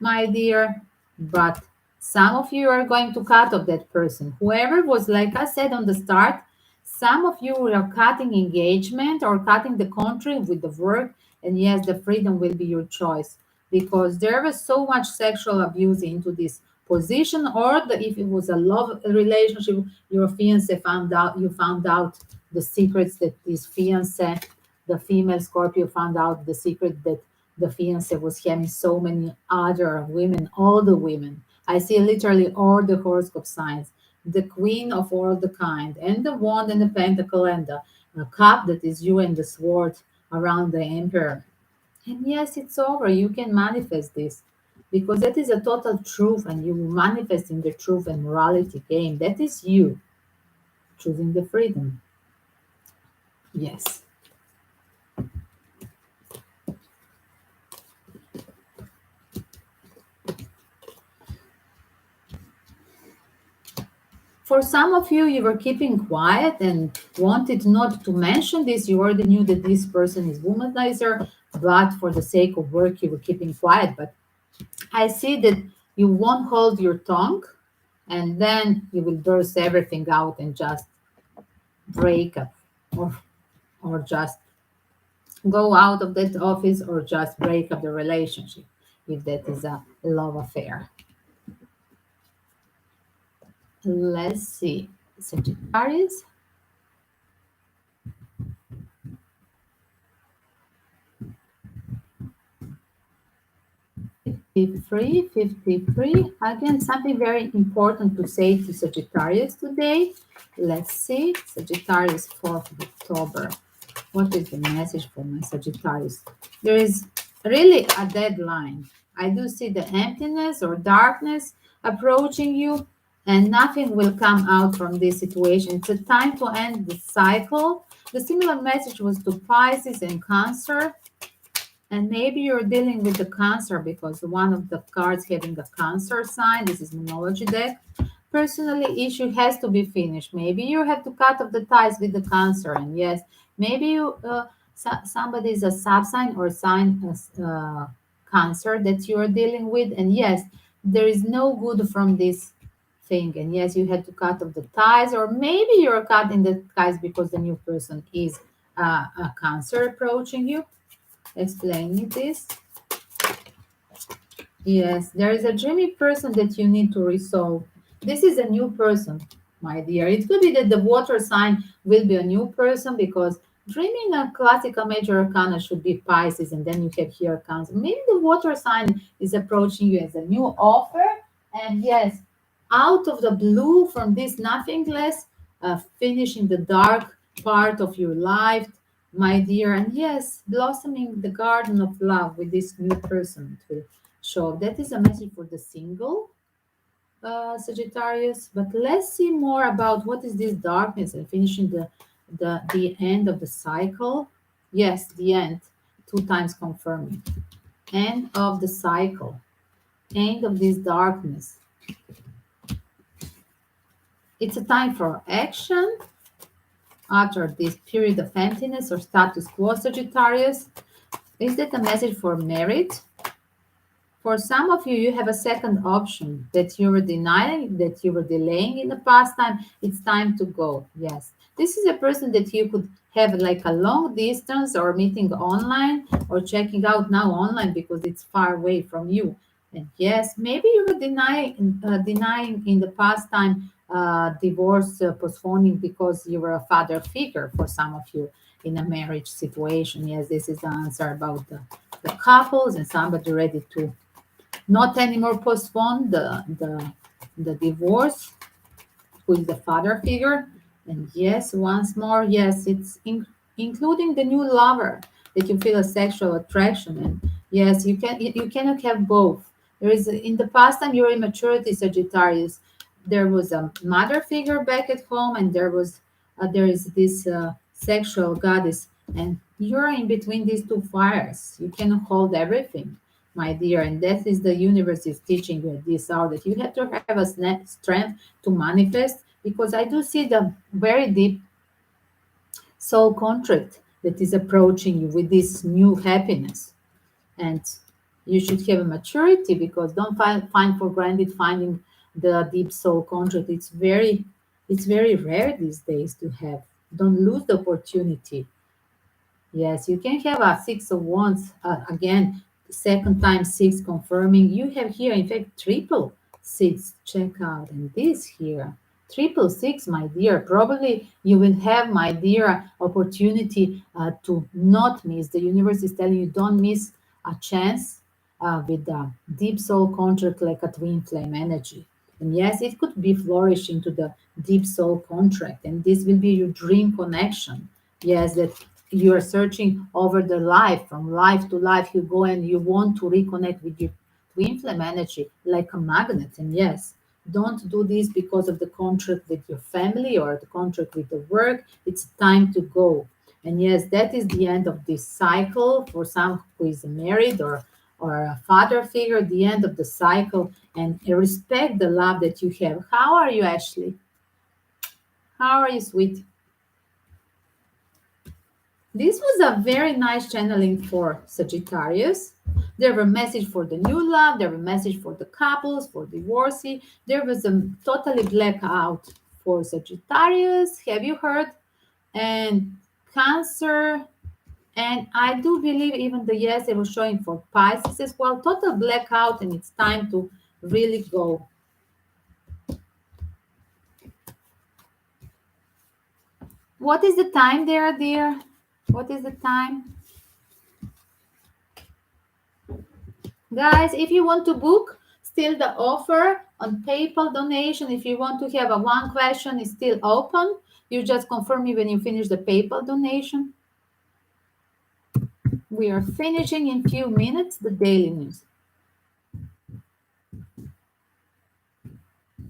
my dear, but some of you are going to cut off that person. Whoever was, like I said on the start, some of you are cutting engagement or cutting the contract with the work, and yes, the freedom will be your choice, because there was so much sexual abuse into this position, or if it was a love relationship, your fiance found out, you found out the secrets that this fiance, the female Scorpio, found out the secret that the fiance was having so many other women, all the women. I see literally all the horoscope signs, the queen of all the kind, and the wand and the pentacle and the cup that is you, and the sword around the emperor. And yes, it's over. You can manifest this, because that is a total truth, and you will manifest in the truth and morality game. That is you choosing the freedom. Yes. For some of you, you were keeping quiet and wanted not to mention this. You already knew that this person is womanizer, but for the sake of work, you were keeping quiet. But I see that you won't hold your tongue, and then you will burst everything out and just break up, or just go out of that office, or just break up the relationship if that is a love affair. Let's see. Sagittarius. 53. Again, something very important to say to Sagittarius today. Let's see. Sagittarius, 4th of October. What is the message for my Sagittarius? There is really a deadline. I do see the emptiness or darkness approaching you, and nothing will come out from this situation. It's a time to end the cycle. The similar message was to Pisces and Cancer. And maybe you're dealing with the Cancer, because one of the cards having a Cancer sign, this is Numerology deck. Personally, issue has to be finished. Maybe you have to cut off the ties with the Cancer. And yes, maybe somebody is a sub-sign or sign Cancer that you are dealing with. And yes, there is no good from this thing. And yes, you had to cut off the ties, or maybe you're cutting the ties because the new person is a Cancer approaching you. Explaining this. Yes, there is a dreamy person that you need to resolve. This is a new person, my dear. It could be that the water sign will be a new person, because Dreaming a classical major arcana should be Pisces, and then you have here Cancer. Maybe the water sign is approaching you as a new offer. And yes, out of the blue from this nothingness, finishing the dark part of your life, my dear. And yes, blossoming the garden of love with this new person it will show. That is a message for the single Sagittarius. But let's see more about what is this darkness and finishing the end of the cycle. Yes, the end. Two times confirming. End of the cycle. End of this darkness. It's a time for action after this period of emptiness or status quo, Sagittarius. Is that a message for merit? For some of you, you have a second option that you were denying, that you were delaying in the past time. It's time to go. Yes. This is a person that you could have like a long distance or meeting online or checking out now online because it's far away from you. And yes, maybe you were denying in the past time divorce, postponing because you were a father figure for some of you in a marriage situation. Yes, this is the answer about the couples and somebody ready to not anymore postpone the divorce, who is the father figure. And yes, once more, yes, it's including the new lover that you feel a sexual attraction. And yes, you cannot have both. There is in the past time your immaturity, Sagittarius. There was a mother figure back at home, and there is this sexual goddess, and you're in between these two fires. You cannot hold everything, my dear, and that is the universe is teaching you at this hour that you have to have a strength to manifest, because I do see the very deep soul contract that is approaching you with this new happiness. And you should have a maturity, because don't find for granted finding the deep soul contract. It's very rare these days to have. Don't lose the opportunity. Yes, you can have a six of wands again, second time six confirming. You have here, in fact, triple six. Check out, and this here, triple six, my dear. Probably you will have, my dear, opportunity to not miss. The universe is telling you don't miss a chance with the deep soul contract like a twin flame energy. And yes, it could be flourishing to the deep soul contract, and this will be your dream connection. Yes, that you are searching over the life, from life to life. You go and you want to reconnect with your twin flame energy like a magnet. And yes, don't do this because of the contract with your family or the contract with the work. It's time to go. And yes, that is the end of this cycle for some who is married or a father figure, the end of the cycle. And respect the love that you have. How are you, Ashley? How are you, sweet? This was a very nice channeling for Sagittarius. There were message for the new love. There were message for the couples, for divorcee. There was a totally blackout for Sagittarius. Have you heard? And Cancer. And I do believe even the yes, it was showing for Pisces as well. Total blackout, and it's time to really go. What is the time there, dear? What is the time? Guys, if you want to book, still the offer on PayPal donation. If you want to have a one question, is still open. You just confirm me when you finish the PayPal donation. We are finishing in few minutes the daily news.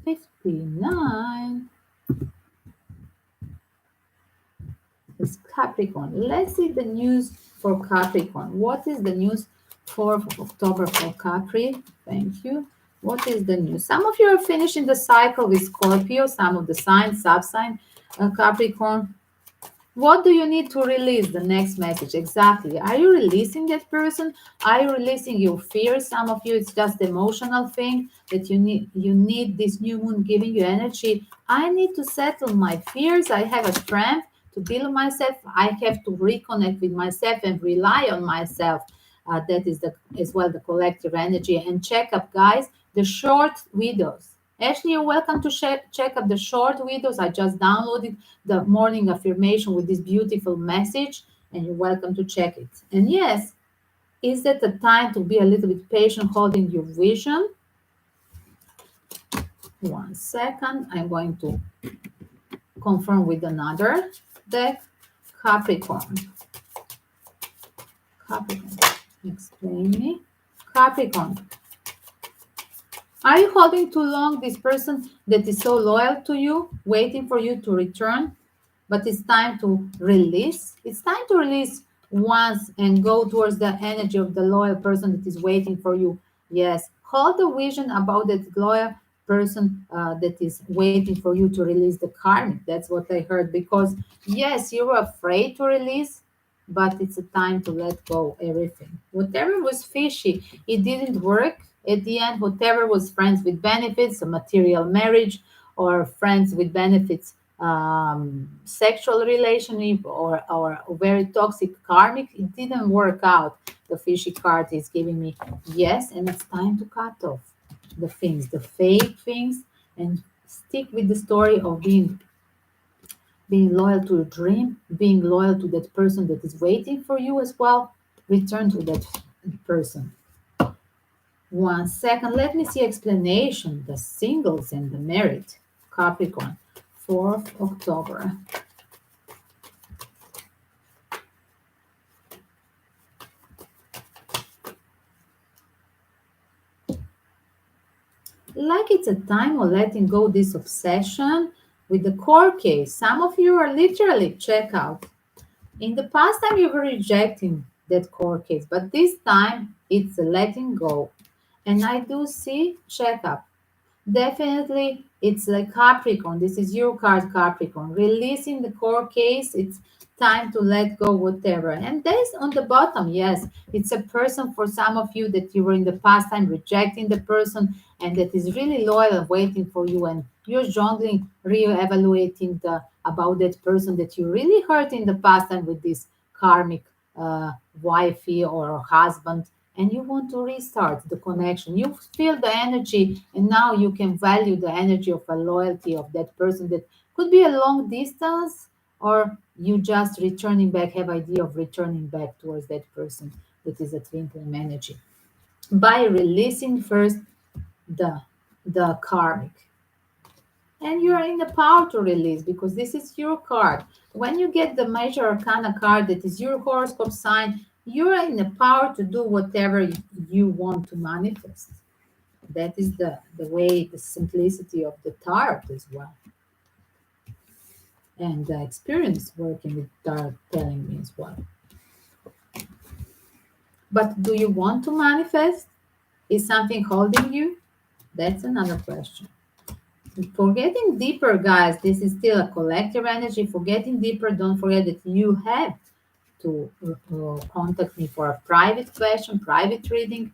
59. It's Capricorn. Let's see the news for Capricorn. What is the news for October for Capri? Thank you. What is the news? Some of you are finishing the cycle with Scorpio, some of the signs, sub-sign, Capricorn. What do you need to release? The next message. Exactly. Are you releasing that person? Are you releasing your fears? Some of you, it's just the emotional thing that you need this new moon giving you energy. I need to settle my fears. I have a strength to build myself. I have to reconnect with myself and rely on myself. That is as well the collective energy. And check up, guys, the short widows. Actually, you're welcome to check out the short videos. I just downloaded the morning affirmation with this beautiful message, and you're welcome to check it. And yes, is that the time to be a little bit patient holding your vision? 1 second. I'm going to confirm with another deck. Capricorn. Capricorn. Explain me. Capricorn. Are you holding too long this person that is so loyal to you, waiting for you to return? But it's time to release. It's time to release once and go towards the energy of the loyal person that is waiting for you. Yes, hold the vision about that loyal person that is waiting for you to release the karmic. That's what I heard. Because yes, you were afraid to release, but it's a time to let go everything. Whatever was fishy, it didn't work. At the end, whatever was friends with benefits, a material marriage, or friends with benefits, sexual relationship, or very toxic karmic, it didn't work out. The fishy card is giving me yes, and it's time to cut off the things, the fake things, and stick with the story of being loyal to your dream, being loyal to that person that is waiting for you as well. Return to that person. 1 second. Let me see explanation. The singles and the married. Capricorn. 4th October. Like it's a time of letting go this obsession with the court case. Some of you are literally check out. In the past time you were rejecting that court case, but this time it's a letting go. And I do see check up. Definitely, it's like Capricorn. This is your card, Capricorn. Releasing the court case, it's time to let go, whatever. And there's on the bottom, yes, it's a person for some of you that you were in the past time rejecting the person and that is really loyal and waiting for you. And you're jongling, re-evaluating about that person that you really hurt in the past time with this karmic wifey or husband, and you want to restart the connection. You feel the energy, and now you can value the energy of a loyalty of that person that could be a long distance, or you just returning back, have idea of returning back towards that person that is a twin flame energy. By releasing first the karmic. And you are in the power to release because this is your card. When you get the major arcana card that is your horoscope sign, you are in the power to do whatever you want to manifest. That is the way, the simplicity of the tarot as well. And the experience working with tarot telling me as well. But do you want to manifest? Is something holding you? That's another question. For getting deeper, guys, this is still a collective energy. For getting deeper, don't forget that you have to contact me for a private question, private reading.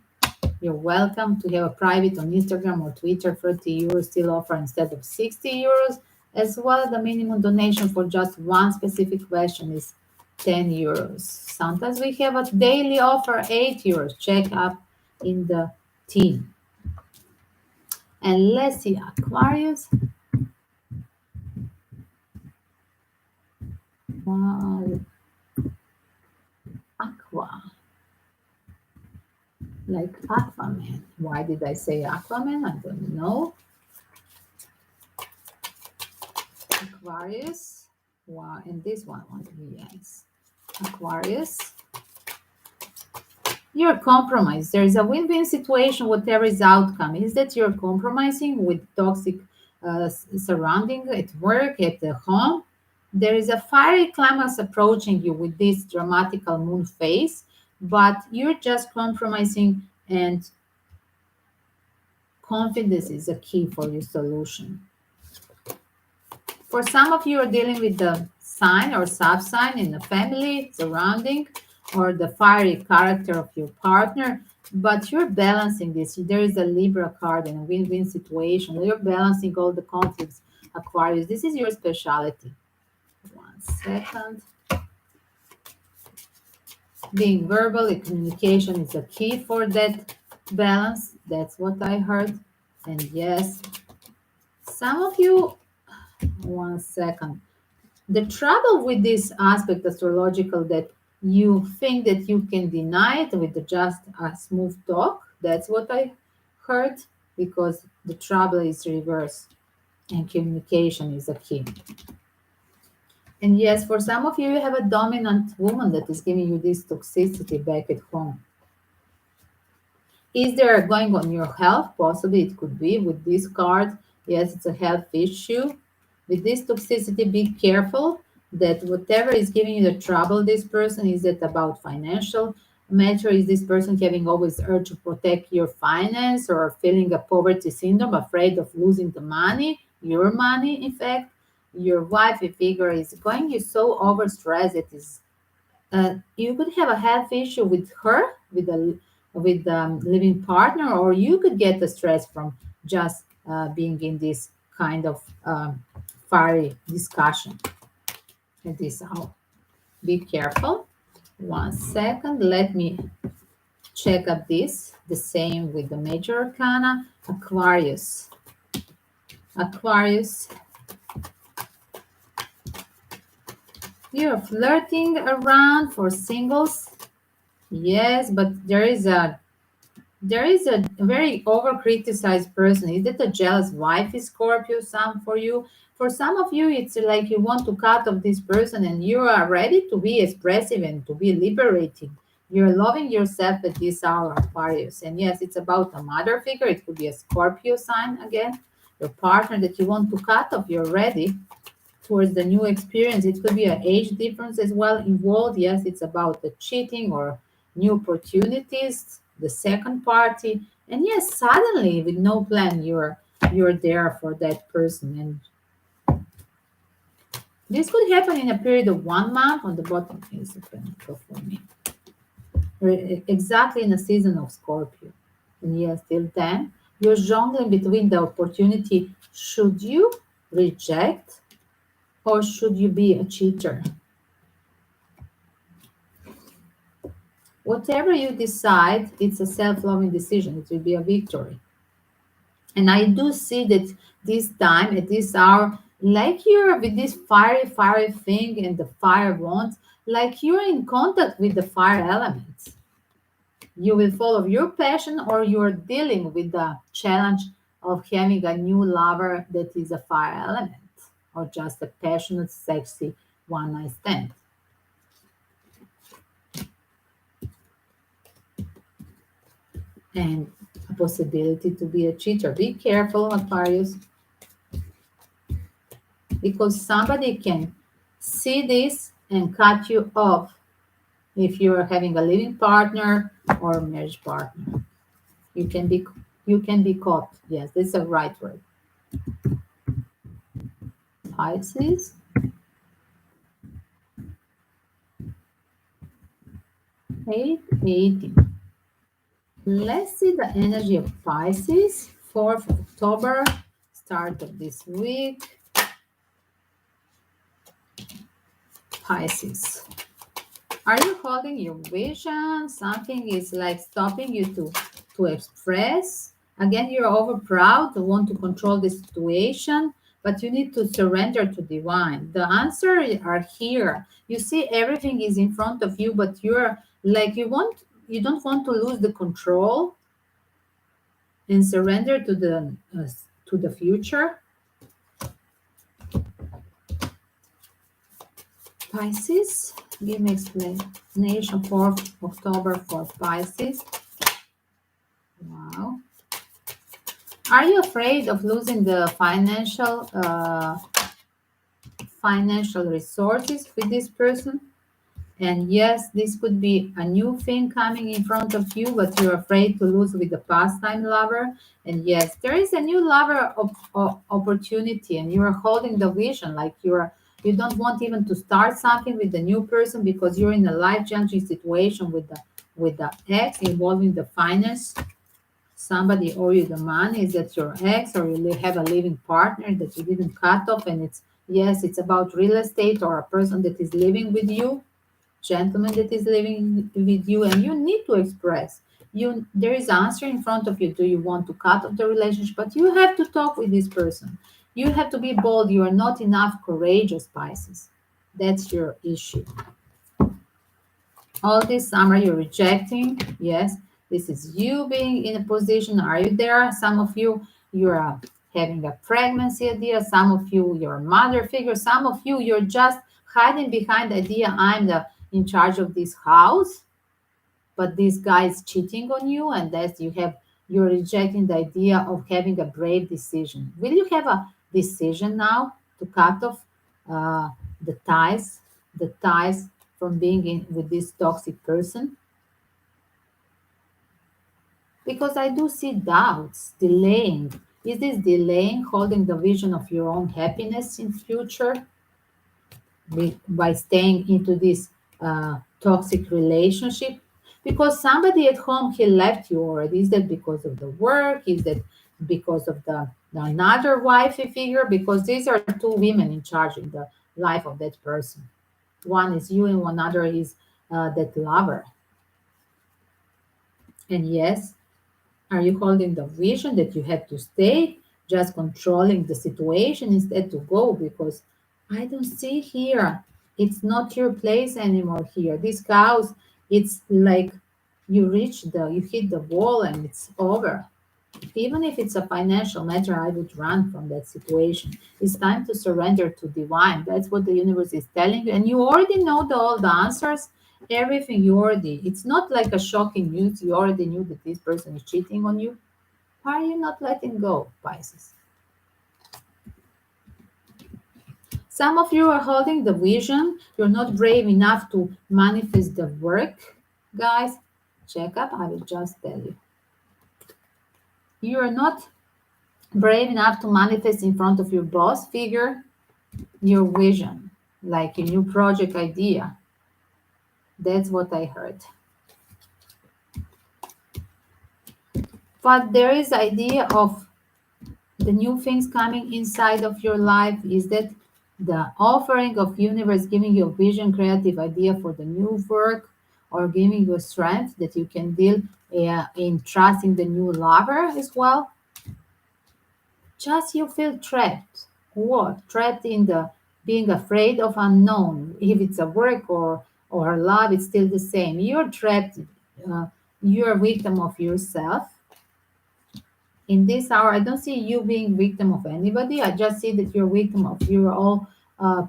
You're welcome to have a private on Instagram or Twitter. 30 euros still offer instead of 60 euros. As well, the minimum donation for just one specific question is 10 euros. Sometimes we have a daily offer, 8 euros. Check up in the team. And let's see, Aquarius. Wow. Aqua. Like Aquaman. Why did I say Aquaman? I don't know. Aquarius. Wow, and this one, yes. Aquarius. You're compromised. There is a win-win situation, whatever is outcome. Is that you're compromising with toxic surrounding at work, at the home? There is a fiery climax approaching you with this dramatical moon phase, but you're just compromising, and confidence is a key for your solution. For some of you are dealing with the sign or sub-sign in the family surrounding or the fiery character of your partner, but you're balancing this. There is a Libra card in a win-win situation. You're balancing all the conflicts, Aquarius. This is your specialty. 1 second. Being verbal in communication is a key for that balance. That's what I heard. And yes, some of you, one second. The trouble with this aspect astrological that you think that you can deny it with just a smooth talk. That's what I heard, because the trouble is reverse and communication is a key. And yes, for some of you, you have a dominant woman that is giving you this toxicity back at home. Is there going on your health? Possibly it could be with this card. Yes, it's a health issue. With this toxicity, be careful that whatever is giving you the trouble, this person, is it about financial matter? Is this person having always urge to protect your finance or feeling a poverty syndrome, afraid of losing the money, your money, in fact? Your wifey figure is going you so overstressed it is you could have a health issue with her, with living partner, or you could get the stress from just being in this kind of fiery discussion at this hour. Be careful. One second, let me check up this. The same with the major arcana. Aquarius. Aquarius. You're flirting around for singles. Yes, but there is a very over criticized person. Is it a jealous wife is Scorpio some for you? For some of you, it's like you want to cut off this person and you are ready to be expressive and to be liberating. You're loving yourself at this hour, Aquarius. And yes, it's about a mother figure. It could be a Scorpio sign again. Your partner that you want to cut off, you're ready towards the new experience. It could be an age difference as well involved. Yes, it's about the cheating or new opportunities, the second party. And yes, suddenly with no plan, you're there for that person. And this could happen in a period of 1 month. On the bottom is a pentacle for me. Exactly in a season of Scorpio. And yes, till then, you're jongling between the opportunity. Should you reject or should you be a cheater? Whatever you decide, it's a self-loving decision. It will be a victory. And I do see that this time, at this hour, like you're with this fiery thing and the fire wand, like you're in contact with the fire elements. You will follow your passion or you're dealing with the challenge of having a new lover that is a fire element or just a passionate, sexy one night stand. And a possibility to be a cheater. Be careful, Aquarius, because somebody can see this and cut you off if you are having a living partner or a marriage partner. You can be caught. Yes, this is the right word. Pisces. 8:18. Let's see the energy of Pisces, 4th of October, start of this week. Pisces. Are you holding your vision? Something is like stopping you to express. Again, you're over proud to want to control the situation, but you need to surrender to divine. The answers are here. You see, everything is in front of you, but you're like you don't want to lose the control and surrender to the future. Pisces, give me explanation for October for Pisces. Wow. Are you afraid of losing the financial resources with this person? And yes, this could be a new thing coming in front of you, but you're afraid to lose with the pastime lover. And yes, there is a new lover of opportunity, and you're holding the vision like you don't want even to start something with the new person because you're in a life changing situation with the ex involving the finance. Somebody owe you the money. Is that your ex, or you have a living partner that you didn't cut off? And it's about real estate or a person that is living with you, gentleman that is living with you, and you need to express. There is answer in front of you. Do you want to cut off the relationship? But you have to talk with this person. You have to be bold. You are not enough courageous, Pisces. That's your issue. All this summer you're rejecting. Yes, this is you being in a position. Are you there? Some of you, you're having a pregnancy idea. Some of you, you're a mother figure. Some of you, you're just hiding behind the idea I'm the in charge of this house, but this guy is cheating on you, and that you're rejecting the idea of having a brave decision. Will you have a decision now to cut off uh, the ties from being in with this toxic person? Because I do see doubts, delaying. Is this delaying holding the vision of your own happiness in future by staying into this toxic relationship? Because somebody at home he left you already. Is that because of the work? Is that because of the another wifey figure? Because these are two women in charge in the life of that person. One is you and one other is that lover. And yes, are you holding the vision that you have to stay, just controlling the situation instead to go? Because I don't see here. It's not your place anymore here. This house, it's like you hit the wall and it's over. Even if it's a financial matter, I would run from that situation. It's time to surrender to divine. That's what the universe is telling you. And you already know all the answers, everything you already. It's not like a shocking news. You already knew that this person is cheating on you. Why are you not letting go, Pisces? Some of you are holding the vision. You're not brave enough to manifest the work. Guys, check up. I will just tell you. You are not brave enough to manifest in front of your boss figure your vision, like a new project idea. That's what I heard. But there is idea of the new things coming inside of your life. Is that the offering of universe giving you a vision, creative idea for the new work, or giving you strength that you can deal in trusting the new lover as well? Just you feel trapped. What? Trapped in the being afraid of unknown. If it's a work or love, it's still the same. You're trapped. Uh, you're a victim of yourself. In this hour, I don't see you being victim of anybody. I just see that you're victim of your own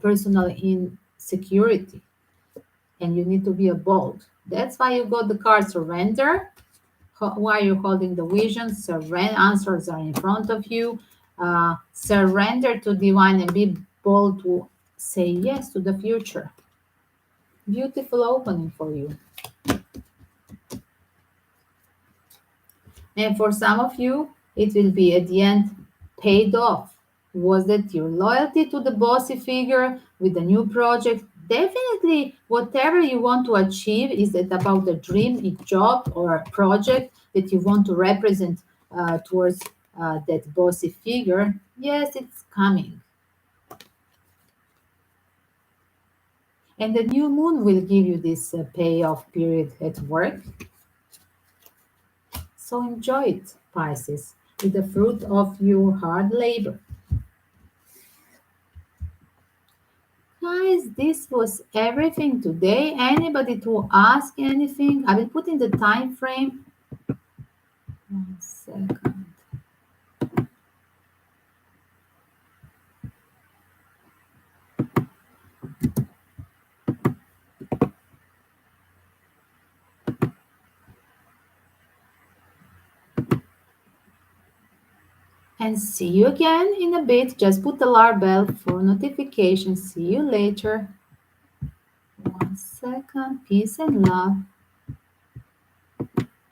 personal insecurity, and you need to be a bold. That's why you got the card surrender. Why you're holding the vision? Surrender. Answers are in front of you. Surrender to divine and be bold to say yes to the future. Beautiful opening for you. And for some of you, it will be at the end paid off. Was that your loyalty to the bossy figure with the new project? Definitely, whatever you want to achieve, is it about a dream, a job, or a project that you want to represent towards that bossy figure? Yes, it's coming. And the new moon will give you this payoff period at work. So enjoy it, Pisces, with the fruit of your hard labor. Guys, this was everything today. Anybody to ask anything? I will put in the time frame. 1 second. And see you again in a bit. Just put the alarm bell for notifications. See you later. 1 second. Peace and love.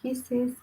Kisses.